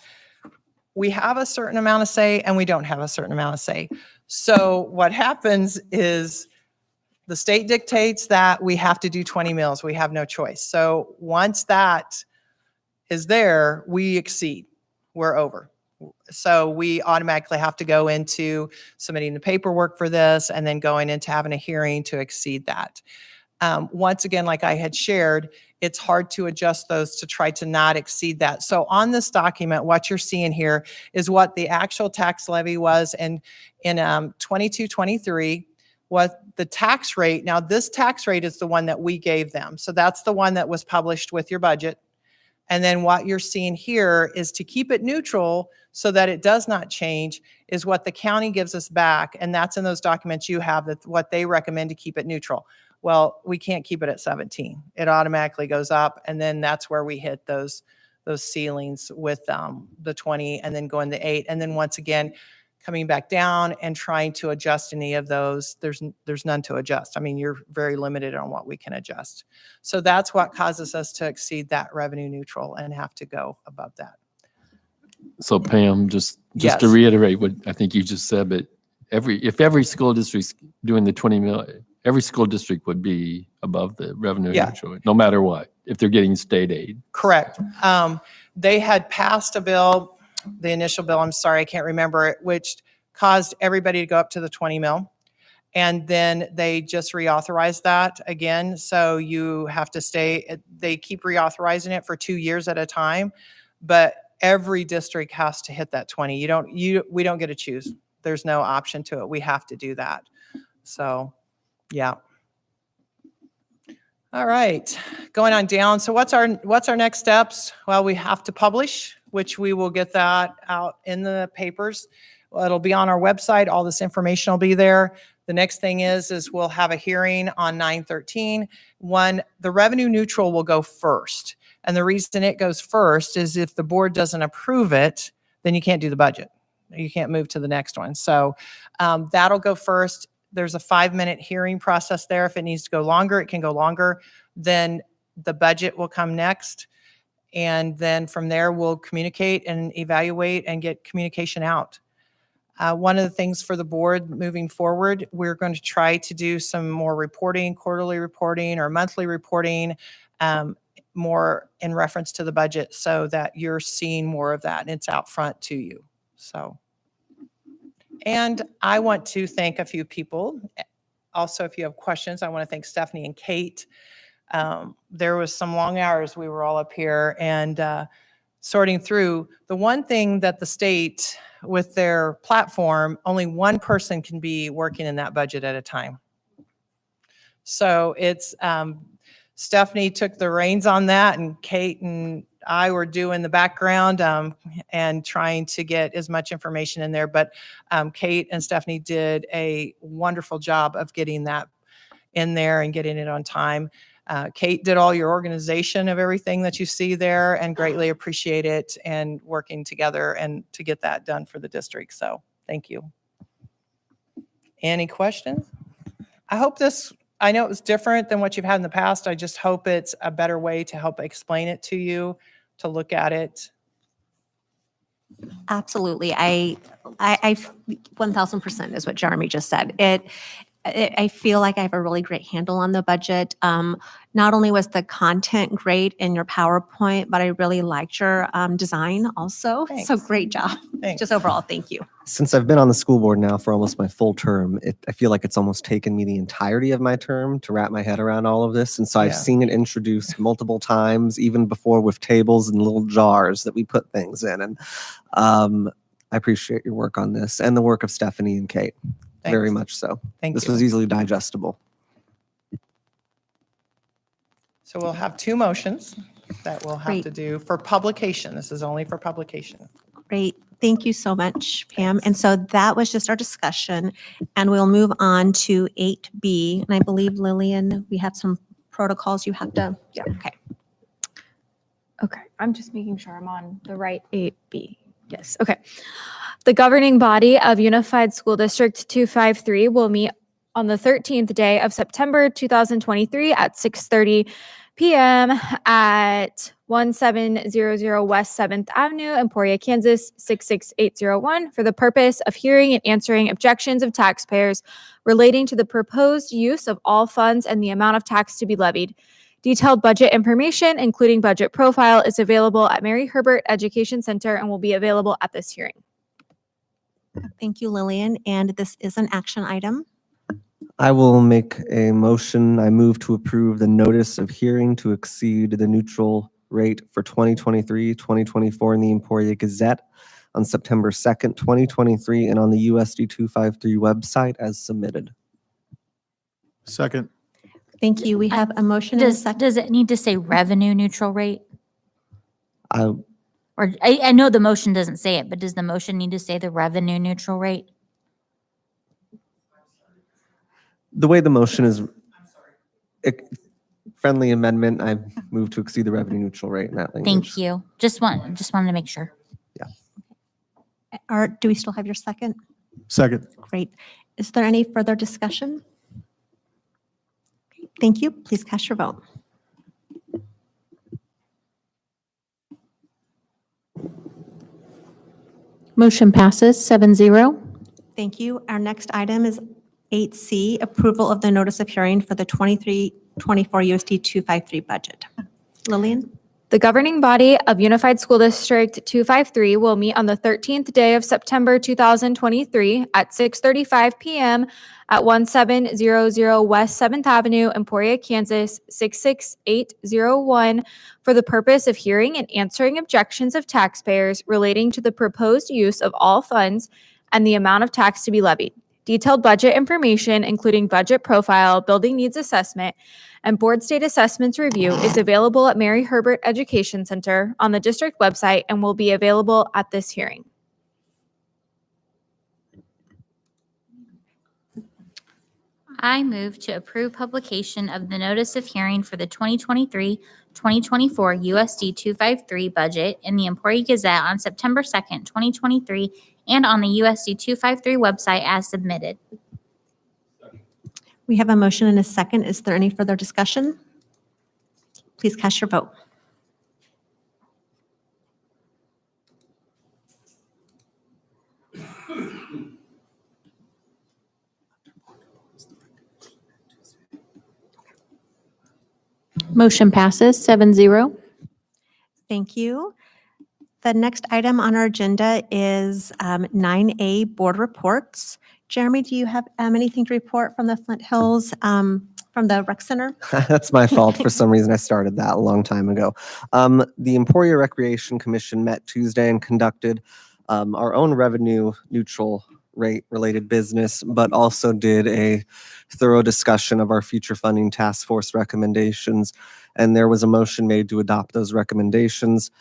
we have a certain amount of say and we don't have a certain amount of say. So what happens is the state dictates that we have to do 20 meals. We have no choice. So once that is there, we exceed. We're over. So we automatically have to go into submitting the paperwork for this and then going into having a hearing to exceed that. Once again, like I had shared, it's hard to adjust those to try to not exceed that. So on this document, what you're seeing here is what the actual tax levy was in 22-23, what the tax rate. Now this tax rate is the one that we gave them. So that's the one that was published with your budget. And then what you're seeing here is to keep it neutral so that it does not change is what the county gives us back. And that's in those documents you have, that what they recommend to keep it neutral. Well, we can't keep it at 17. It automatically goes up. And then that's where we hit those ceilings with the 20 and then going to 8. And then once again, coming back down and trying to adjust any of those, there's none to adjust. I mean, you're very limited on what we can adjust. So that's what causes us to exceed that revenue neutral and have to go above that. So Pam, just Yes. to reiterate what I think you just said, but if every school district's doing the 20 mil, every school district would be above the revenue Yeah. neutral, no matter what, if they're getting state aid. Correct. They had passed a bill, the initial bill, I'm sorry, I can't remember it, which caused everybody to go up to the 20 mil. And then they just reauthorized that again. So you have to they keep reauthorizing it for 2 years at a time, but every district has to hit that 20. We don't get to choose. There's no option to it. We have to do that. So, yeah. All right, going on down. So what's our next steps? Well, we have to publish, which we will get that out in the papers. Well, it'll be on our website. All this information will be there. The next thing is we'll have a hearing on 9/13. The revenue neutral will go first. And the reason it goes first is if the board doesn't approve it, then you can't do the budget. You can't move to the next one. So that'll go first. There's a 5-minute hearing process there. If it needs to go longer, it can go longer. Then the budget will come next. And then from there, we'll communicate and evaluate and get communication out. One of the things for the board moving forward, we're going to try to do some more reporting, quarterly reporting or monthly reporting, more in reference to the budget so that you're seeing more of that and it's out front to you. So. And I want to thank a few people. Also, if you have questions, I want to thank Stephanie and Kate. There was some long hours we were all up here and sorting through. The one thing that the state, with their platform, only one person can be working in that budget at a time. So it's Stephanie took the reins on that, and Kate and I were doing the background and trying to get as much information in there. But Kate and Stephanie did a wonderful job of getting that in there and getting it on time. Kate did all your organization of everything that you see there and greatly appreciate it and working together and to get that done for the district. So thank you. Any questions? I know it was different than what you've had in the past. I just hope it's a better way to help explain it to you, to look at it. Absolutely. I 1000% is what Jeremy just said. I feel like I have a really great handle on the budget. Not only was the content great in your PowerPoint, but I really liked your design also. Thanks. So great job. Thanks. Just overall, thank you. Since I've been on the school board now for almost my full term, I feel like it's almost taken me the entirety of my term to wrap my head around all of this. And so I've Yeah. seen it introduced multiple times, even before with tables and little jars that we put things in. And I appreciate your work on this and the work of Stephanie and Kate. Very Thanks. much so. Thank This you. was easily digestible. So we'll have 2 motions that we'll have Great. to do for publication. This is only for publication. Great. Thank you so much, Pam. And so that was just our discussion, and we'll move on to 8B. And I believe, Lillian, we have some protocols you have to, yeah, okay. Okay, I'm just making sure I'm on the right 8B. Yes, okay. The governing body of Unified School District 253 will meet on the 13th day of September 2023 at 6:30 p.m. at 1700 West 7th Avenue, Emporia, Kansas 66801 for the purpose of hearing and answering objections of taxpayers relating to the proposed use of all funds and the amount of tax to be levied. Detailed budget information, including budget profile, is available at Mary Herbert Education Center and will be available at this hearing. Thank you, Lillian. And this is an action item. I will make a motion. I move to approve the notice of hearing to exceed the neutral rate for 2023, 2024 in the Emporia Gazette on September 2nd, 2023, and on the USD253 website as submitted. Second. Thank you. We have a motion and a second. Does it need to say revenue neutral rate? I Or I know the motion doesn't say it, but does the motion need to say the revenue neutral rate? The way the motion is, friendly amendment, I move to exceed the revenue neutral rate in that language. Thank you. Just wanted to make sure. Or do we still have your second? Second. Great. Is there any further discussion? Thank you. Please cast your vote. Motion passes 7-0. Thank you. Our next item is 8C, approval of the notice of hearing for the 23-24 USD 253 budget. Lillian? The governing body of Unified School District 253 will meet on the 13th day of September 2023 at 6:35 p.m. at 1700 West 7th Avenue, Emporia, Kansas 66801 for the purpose of hearing and answering objections of taxpayers relating to the proposed use of all funds and the amount of tax to be levied. Detailed budget information, including budget profile, building needs assessment, and board state assessments review is available at Mary Herbert Education Center on the district website and will be available at this hearing. I move to approve publication of the notice of hearing for the 2023-2024 USD 253 budget in the Emporia Gazette on September 2nd, 2023, and on the USD 253 website as submitted. We have a motion and a second. Is there any further discussion? Please cast your vote. Motion passes 7-0. Thank you. The next item on our agenda is 9A, board reports. Jeremy, do you have anything to report from the Flint Hills, from the rec center? That's my fault. For some reason, I started that a long time ago. The Emporia Recreation Commission met Tuesday and conducted our own revenue neutral rate related business, but also did a thorough discussion of our future funding task force recommendations. And there was a motion made to adopt those recommendations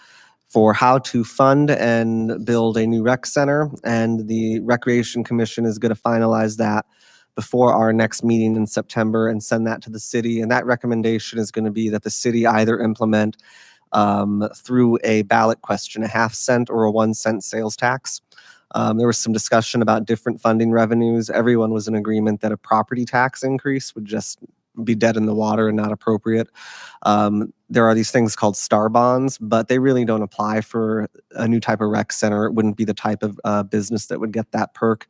for how to fund and build a new rec center. And the Recreation Commission is going to finalize that before our next meeting in September and send that to the city. And that recommendation is going to be that the city either implement through a ballot question, a 0.5 cent or a 1 cent sales tax. There was some discussion about different funding revenues. Everyone was in agreement that a property tax increase would just be dead in the water and not appropriate. There are these things called star bonds, but they really don't apply for a new type of rec center. It wouldn't be the type of business that would get that perk.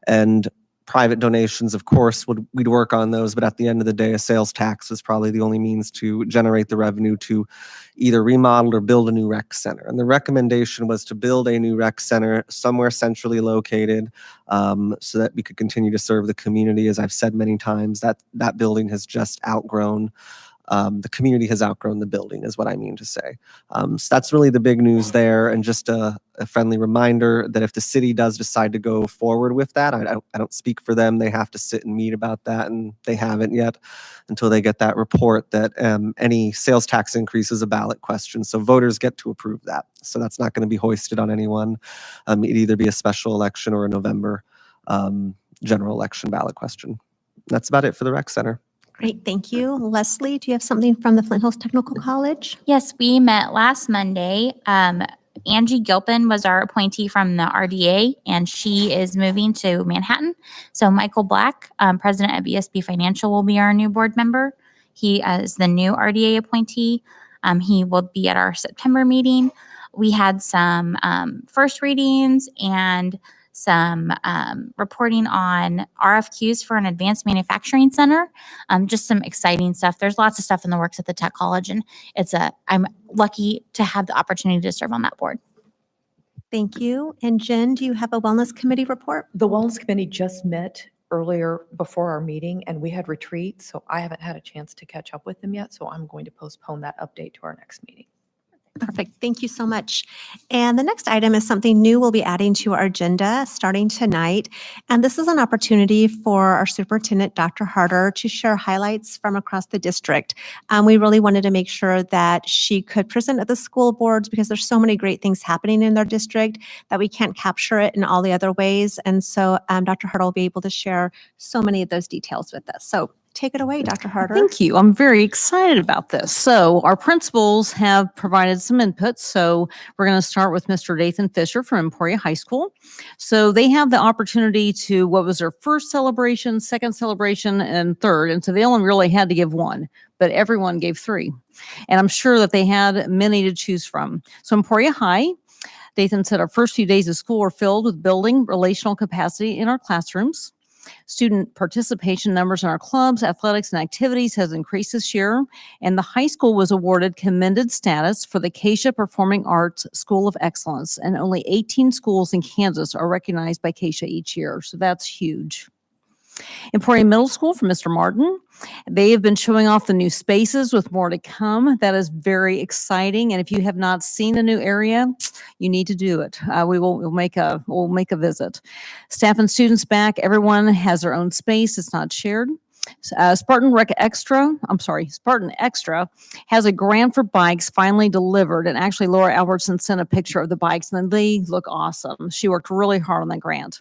And private donations, of course, we'd work on those, but at the end of the day, a sales tax is probably the only means to generate the revenue to either remodel or build a new rec center. And the recommendation was to build a new rec center somewhere centrally located, so that we could continue to serve the community. As I've said many times, that building has just outgrown. The community has outgrown the building, is what I mean to say. So that's really the big news there. And just a friendly reminder that if the city does decide to go forward with that, I don't speak for them. They have to sit and meet about that, and they haven't yet until they get that report that any sales tax increase is a ballot question. So voters get to approve that. So that's not going to be hoisted on anyone. It'd either be a special election or a November general election ballot question. That's about it for the rec center. Great, thank you. Leslie, do you have something from the Flint Hills Technical College? Yes, we met last Monday Angie Gilpin was our appointee from the RDA, and she is moving to Manhattan. So Michael Black, president of ESB Financial, will be our new board member. He is the new RDA appointee. He will be at our September meeting. We had some first readings and some reporting on RFQs for an advanced manufacturing center. Just some exciting stuff. There's lots of stuff in the works at the Tech College, and I'm lucky to have the opportunity to serve on that board. Thank you. And Jen, do you have a Wellness Committee report? The Wellness Committee just met earlier before our meeting and we had retreat, so I haven't had a chance to catch up with them yet, so I'm going to postpone that update to our next meeting. Perfect. Thank you so much. And the next item is something new we'll be adding to our agenda starting tonight. And this is an opportunity for our superintendent, Dr. Harder, to share highlights from across the district. We really wanted to make sure that she could present at the school boards because there's so many great things happening in their district that we can't capture it in all the other ways. And so Dr. Harder will be able to share so many of those details with us. So take it away, Dr. Harder. Thank you. I'm very excited about this. So our principals have provided some input. So we're going to start with Mr. Nathan Fisher from Emporia High School. So they have the opportunity to, what was their first celebration, second celebration, and third. And so they only really had to give one, but everyone gave three. And I'm sure that they had many to choose from. So Emporia High, Nathan said our first few days of school were filled with building relational capacity in our classrooms. Student participation numbers in our clubs, athletics, and activities has increased this year, and the high school was awarded commended status for the Keisha Performing Arts School of Excellence, and only 18 schools in Kansas are recognized by Keisha each year, so that's huge. Emporia Middle School from Mr. Martin. They have been showing off the new spaces with more to come. That is very exciting. And if you have not seen the new area, you need to do it. We'll make a visit. Staff and students back. Everyone has their own space. It's not shared. Spartan Extra has a grant for bikes finally delivered. And actually, Laura Albertson sent a picture of the bikes and they look awesome. She worked really hard on the grant.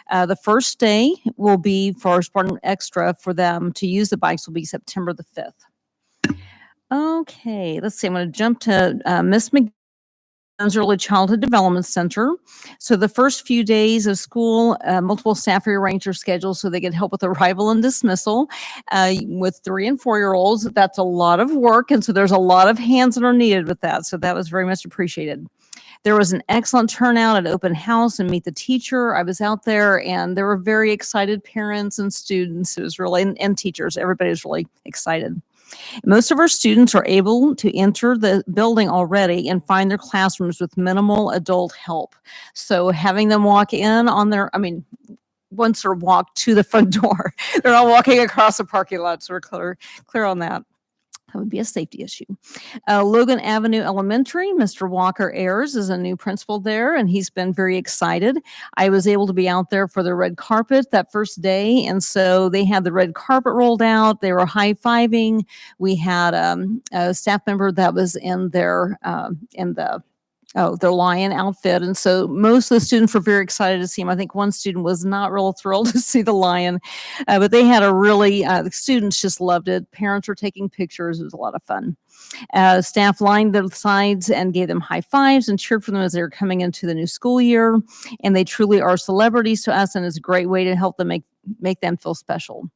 The first day will be for Spartan Extra for them to use the bikes will be September the 5th. Okay, let's see. I'm going to jump to Miss McGinn's Early Childhood Development Center. So the first few days of school, multiple staff rearranged their schedules so they could help with arrival and dismissal. With 3 and 4-year-olds, that's a lot of work. And so there's a lot of hands that are needed with that. So that was very much appreciated. There was an excellent turnout at open house and meet the teacher. I was out there and there were very excited parents and students. It was really, and teachers, everybody was really excited. Most of our students are able to enter the building already and find their classrooms with minimal adult help. So having them walk in on once they're walked to the front door, they're not walking across the parking lot. So we're clear on that. That would be a safety issue. Logan Avenue Elementary, Mr. Walker Ayers is a new principal there, and he's been very excited. I was able to be out there for the red carpet that first day, and so they had the red carpet rolled out. They were high-fiving. We had a staff member that was in their lion outfit. And so most of the students were very excited to see him. I think one student was not real thrilled to see the lion, but they had the students just loved it. Parents were taking pictures. It was a lot of fun. Staff lined the sides and gave them high fives and cheered for them as they were coming into the new school year. And they truly are celebrities to us, and it's a great way to help them make them feel special.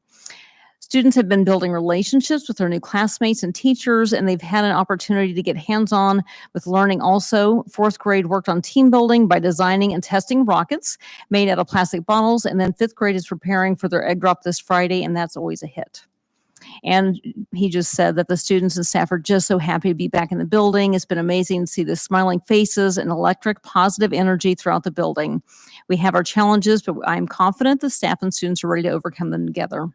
Students have been building relationships with their new classmates and teachers, and they've had an opportunity to get hands-on with learning also. 4th grade worked on team building by designing and testing rockets made out of plastic bottles, and then 5th grade is preparing for their egg drop this Friday, and that's always a hit. And he just said that the students and staff are just so happy to be back in the building. It's been amazing to see the smiling faces and electric positive energy throughout the building. We have our challenges, but I'm confident the staff and students are ready to overcome them together.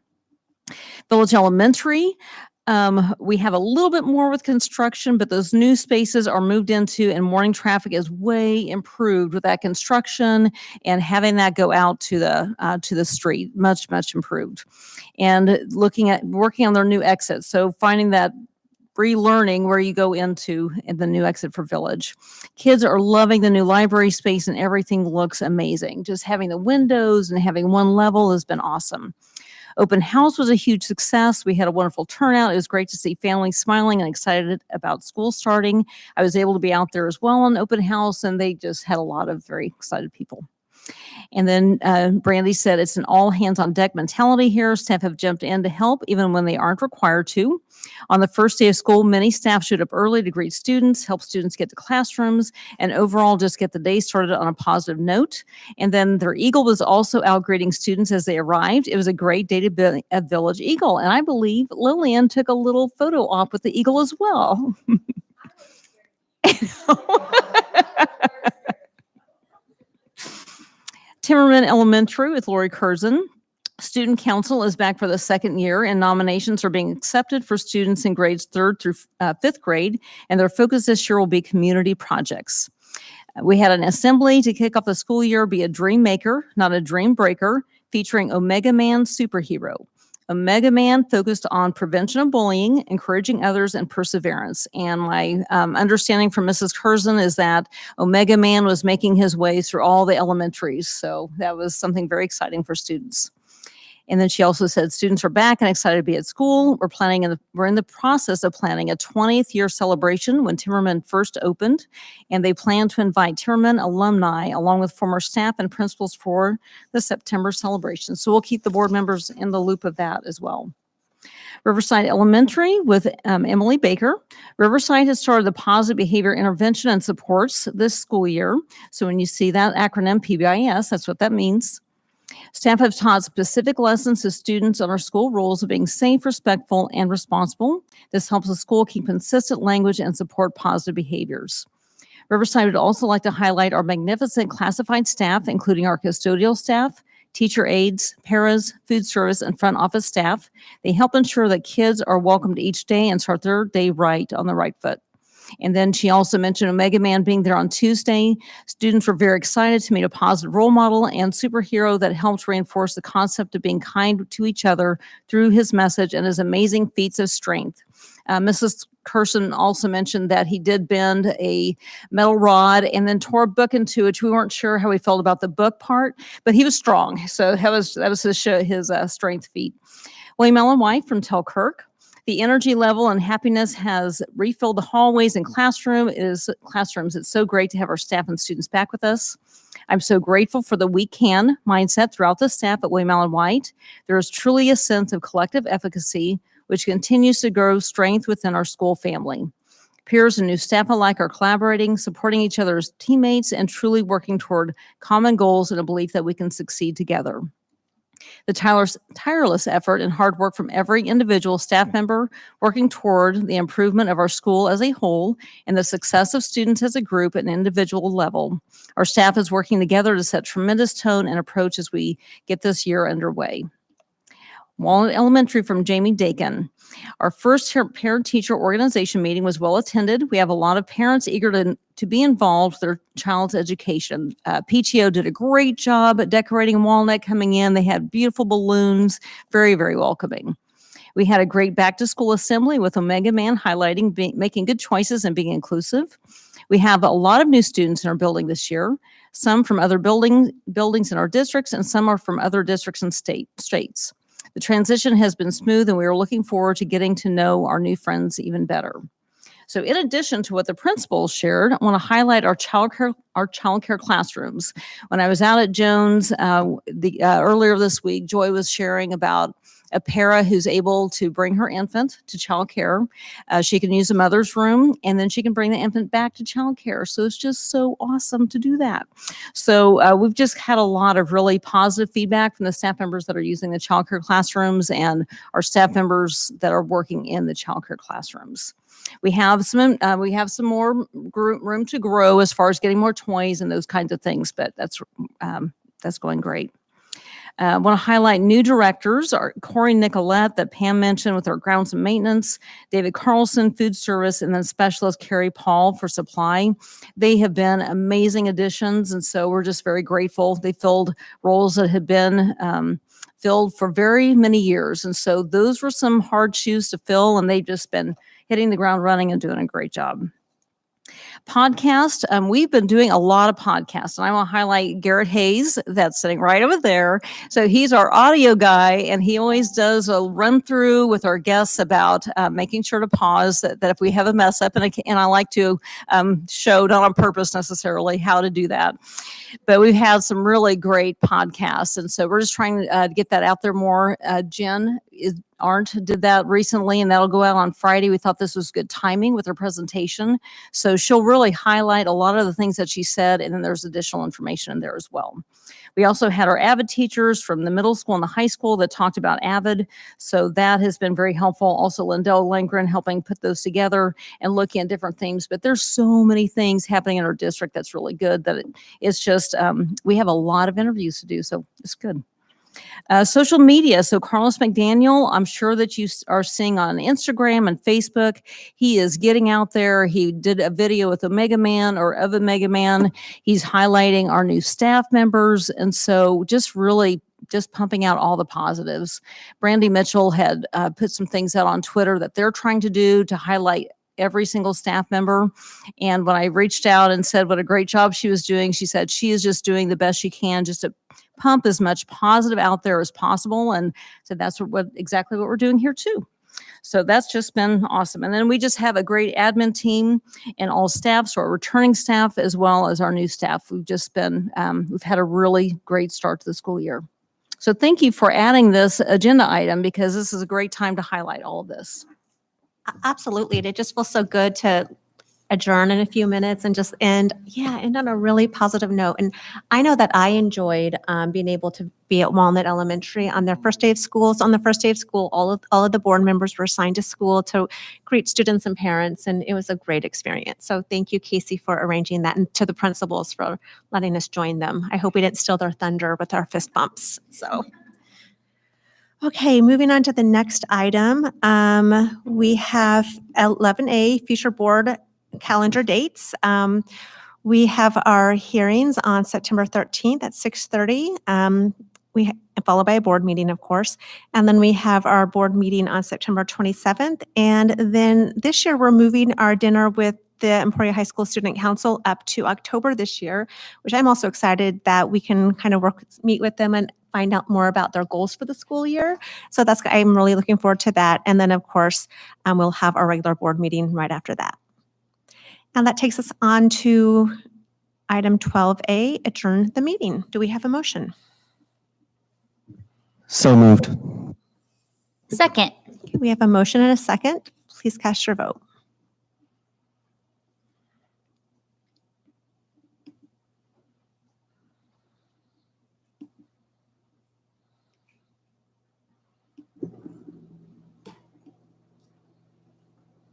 Village Elementary, we have a little bit more with construction, but those new spaces are moved into, and morning traffic is way improved with that construction and having that go out to the street, much improved. And working on their new exits, so finding that relearning where you go into the new exit for Village. Kids are loving the new library space and everything looks amazing. Just having the windows and having one level has been awesome. Open house was a huge success. We had a wonderful turnout. It was great to see families smiling and excited about school starting. I was able to be out there as well on open house, and they just had a lot of very excited people. And then Brandy said it's an all hands on deck mentality here. Staff have jumped in to help even when they aren't required to. On the first day of school, many staff showed up early to greet students, help students get to classrooms, and overall just get the day started on a positive note. And then their Eagle was also out greeting students as they arrived. It was a great day to be a Village Eagle. And I believe Lillian took a little photo op with the Eagle as well. Timmerman Elementary with Lori Curzon. Student Council is back for the second year, and nominations are being accepted for students in grades 3rd through 5th grade, and their focus this year will be community projects. We had an assembly to kick off the school year, be a dream maker, not a dream breaker, featuring Omega Man Superhero. Omega Man focused on prevention of bullying, encouraging others, and perseverance. And my understanding from Mrs. Curzon is that Omega Man was making his way through all the elementaries. So that was something very exciting for students. And then she also said students are back and excited to be at school. We're in the process of planning a 20th year celebration when Timmerman first opened, and they plan to invite Timmerman alumni along with former staff and principals for the September celebration. So we'll keep the board members in the loop of that as well. Riverside Elementary with Emily Baker. Riverside has started the positive behavior intervention and supports this school year. So when you see that acronym PBIS, that's what that means. Staff have taught specific lessons to students on our school rules of being safe, respectful, and responsible. This helps the school keep consistent language and support positive behaviors. Riverside would also like to highlight our magnificent classified staff, including our custodial staff, teacher aides, paras, food service, and front office staff. They help ensure that kids are welcomed each day and start their day right on the right foot. And then she also mentioned Omega Man being there on Tuesday. Students were very excited to meet a positive role model and superhero that helped reinforce the concept of being kind to each other through his message and his amazing feats of strength. Mrs. Curzon also mentioned that he did bend a metal rod and then tore a book in two, which we weren't sure how he felt about the book part, but he was strong. So that was his strength feat. William Allen White from Telkirk. The energy level and happiness has refilled the hallways and classrooms. It's so great to have our staff and students back with us. I'm so grateful for the we can mindset throughout the staff at William Allen White. There is truly a sense of collective efficacy, which continues to grow strength within our school family. Peers and new staff alike are collaborating, supporting each other as teammates, and truly working toward common goals and a belief that we can succeed together. The tireless effort and hard work from every individual staff member working toward the improvement of our school as a whole and the success of students as a group at an individual level. Our staff is working together to set tremendous tone and approach as we get this year underway. Walnut Elementary from Jamie Dakin. Our first parent-teacher organization meeting was well attended. We have a lot of parents eager to be involved with their child's education. PTO did a great job at decorating Walnut coming in. They had beautiful balloons, very, very welcoming. We had a great back-to-school assembly with Omega Man highlighting making good choices and being inclusive. We have a lot of new students in our building this year, some from other buildings in our districts, and some are from other districts and states. The transition has been smooth, and we are looking forward to getting to know our new friends even better. So in addition to what the principals shared, I want to highlight our childcare classrooms. When I was out at Jones earlier this week, Joy was sharing about a para who's able to bring her infant to childcare. She can use a mother's room, and then she can bring the infant back to childcare. So it's just so awesome to do that. So we've just had a lot of really positive feedback from the staff members that are using the childcare classrooms and our staff members that are working in the childcare classrooms. We have some more room to grow as far as getting more toys and those kinds of things, but that's going great. I want to highlight new directors, our Corey Nicolette that Pam mentioned with our grounds and maintenance, David Carlson, food service, and then specialist Carrie Paul for supply. They have been amazing additions, and so we're just very grateful. They filled roles that had been filled for very many years, and so those were some hard shoes to fill, and they've just been hitting the ground running and doing a great job. Podcast, we've been doing a lot of podcasts, and I want to highlight Garrett Hayes, that's sitting right over there. So he's our audio guy, and he always does a run through with our guests about making sure to pause that if we have a mess up, and I like to show, not on purpose necessarily, how to do that. But we've had some really great podcasts, and so we're just trying to get that out there more. Jen Arndt did that recently, and that'll go out on Friday. We thought this was good timing with her presentation. So she'll really highlight a lot of the things that she said, and then there's additional information in there as well. We also had our AVID teachers from the middle school and the high school that talked about AVID. So that has been very helpful. Also, Lindell Lindgren helping put those together and looking at different themes. But there's so many things happening in our district that's really good that it's just, we have a lot of interviews to do. So it's good. Social media. So Carlos McDaniel, I'm sure that you are seeing on Instagram and Facebook. He is getting out there. He did a video with Omega Man or of Omega Man. He's highlighting our new staff members. And so just really just pumping out all the positives. Brandy Mitchell had put some things out on Twitter that they're trying to do to highlight every single staff member. And when I reached out and said what a great job she was doing, she said she is just doing the best she can just to pump as much positive out there as possible. And so that's exactly what we're doing here too. So that's just been awesome. And then we just have a great admin team and all staff, so our returning staff as well as our new staff. We've just been, we've had a really great start to the school year. So thank you for adding this agenda item because this is a great time to highlight all of this. Absolutely. And it just feels so good to adjourn in a few minutes and just end on a really positive note. And I know that I enjoyed being able to be at Walnut Elementary on their first day of school. So on the first day of school, all of the board members were assigned to school to greet students and parents, and it was a great experience. So thank you, Casey, for arranging that, and to the principals for letting us join them. I hope we didn't steal their thunder with our fist bumps. So. Okay, moving on to the next item. We have 11A, future board calendar dates. We have our hearings on September 13th at 6:30. Followed by a board meeting, of course. And then we have our board meeting on September 27th. And then this year, we're moving our dinner with the Emporia High School Student Council up to October this year, which I'm also excited that we can kind of meet with them and find out more about their goals for the school year. So I'm really looking forward to that. And then, of course, we'll have our regular board meeting right after that. And that takes us on to item 12A, adjourn the meeting. Do we have a motion? So moved. Second. Okay, we have a motion and a second. Please cast your vote.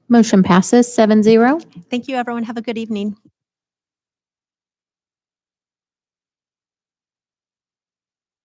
Motion passes 7-0. Thank you, everyone. Have a good evening.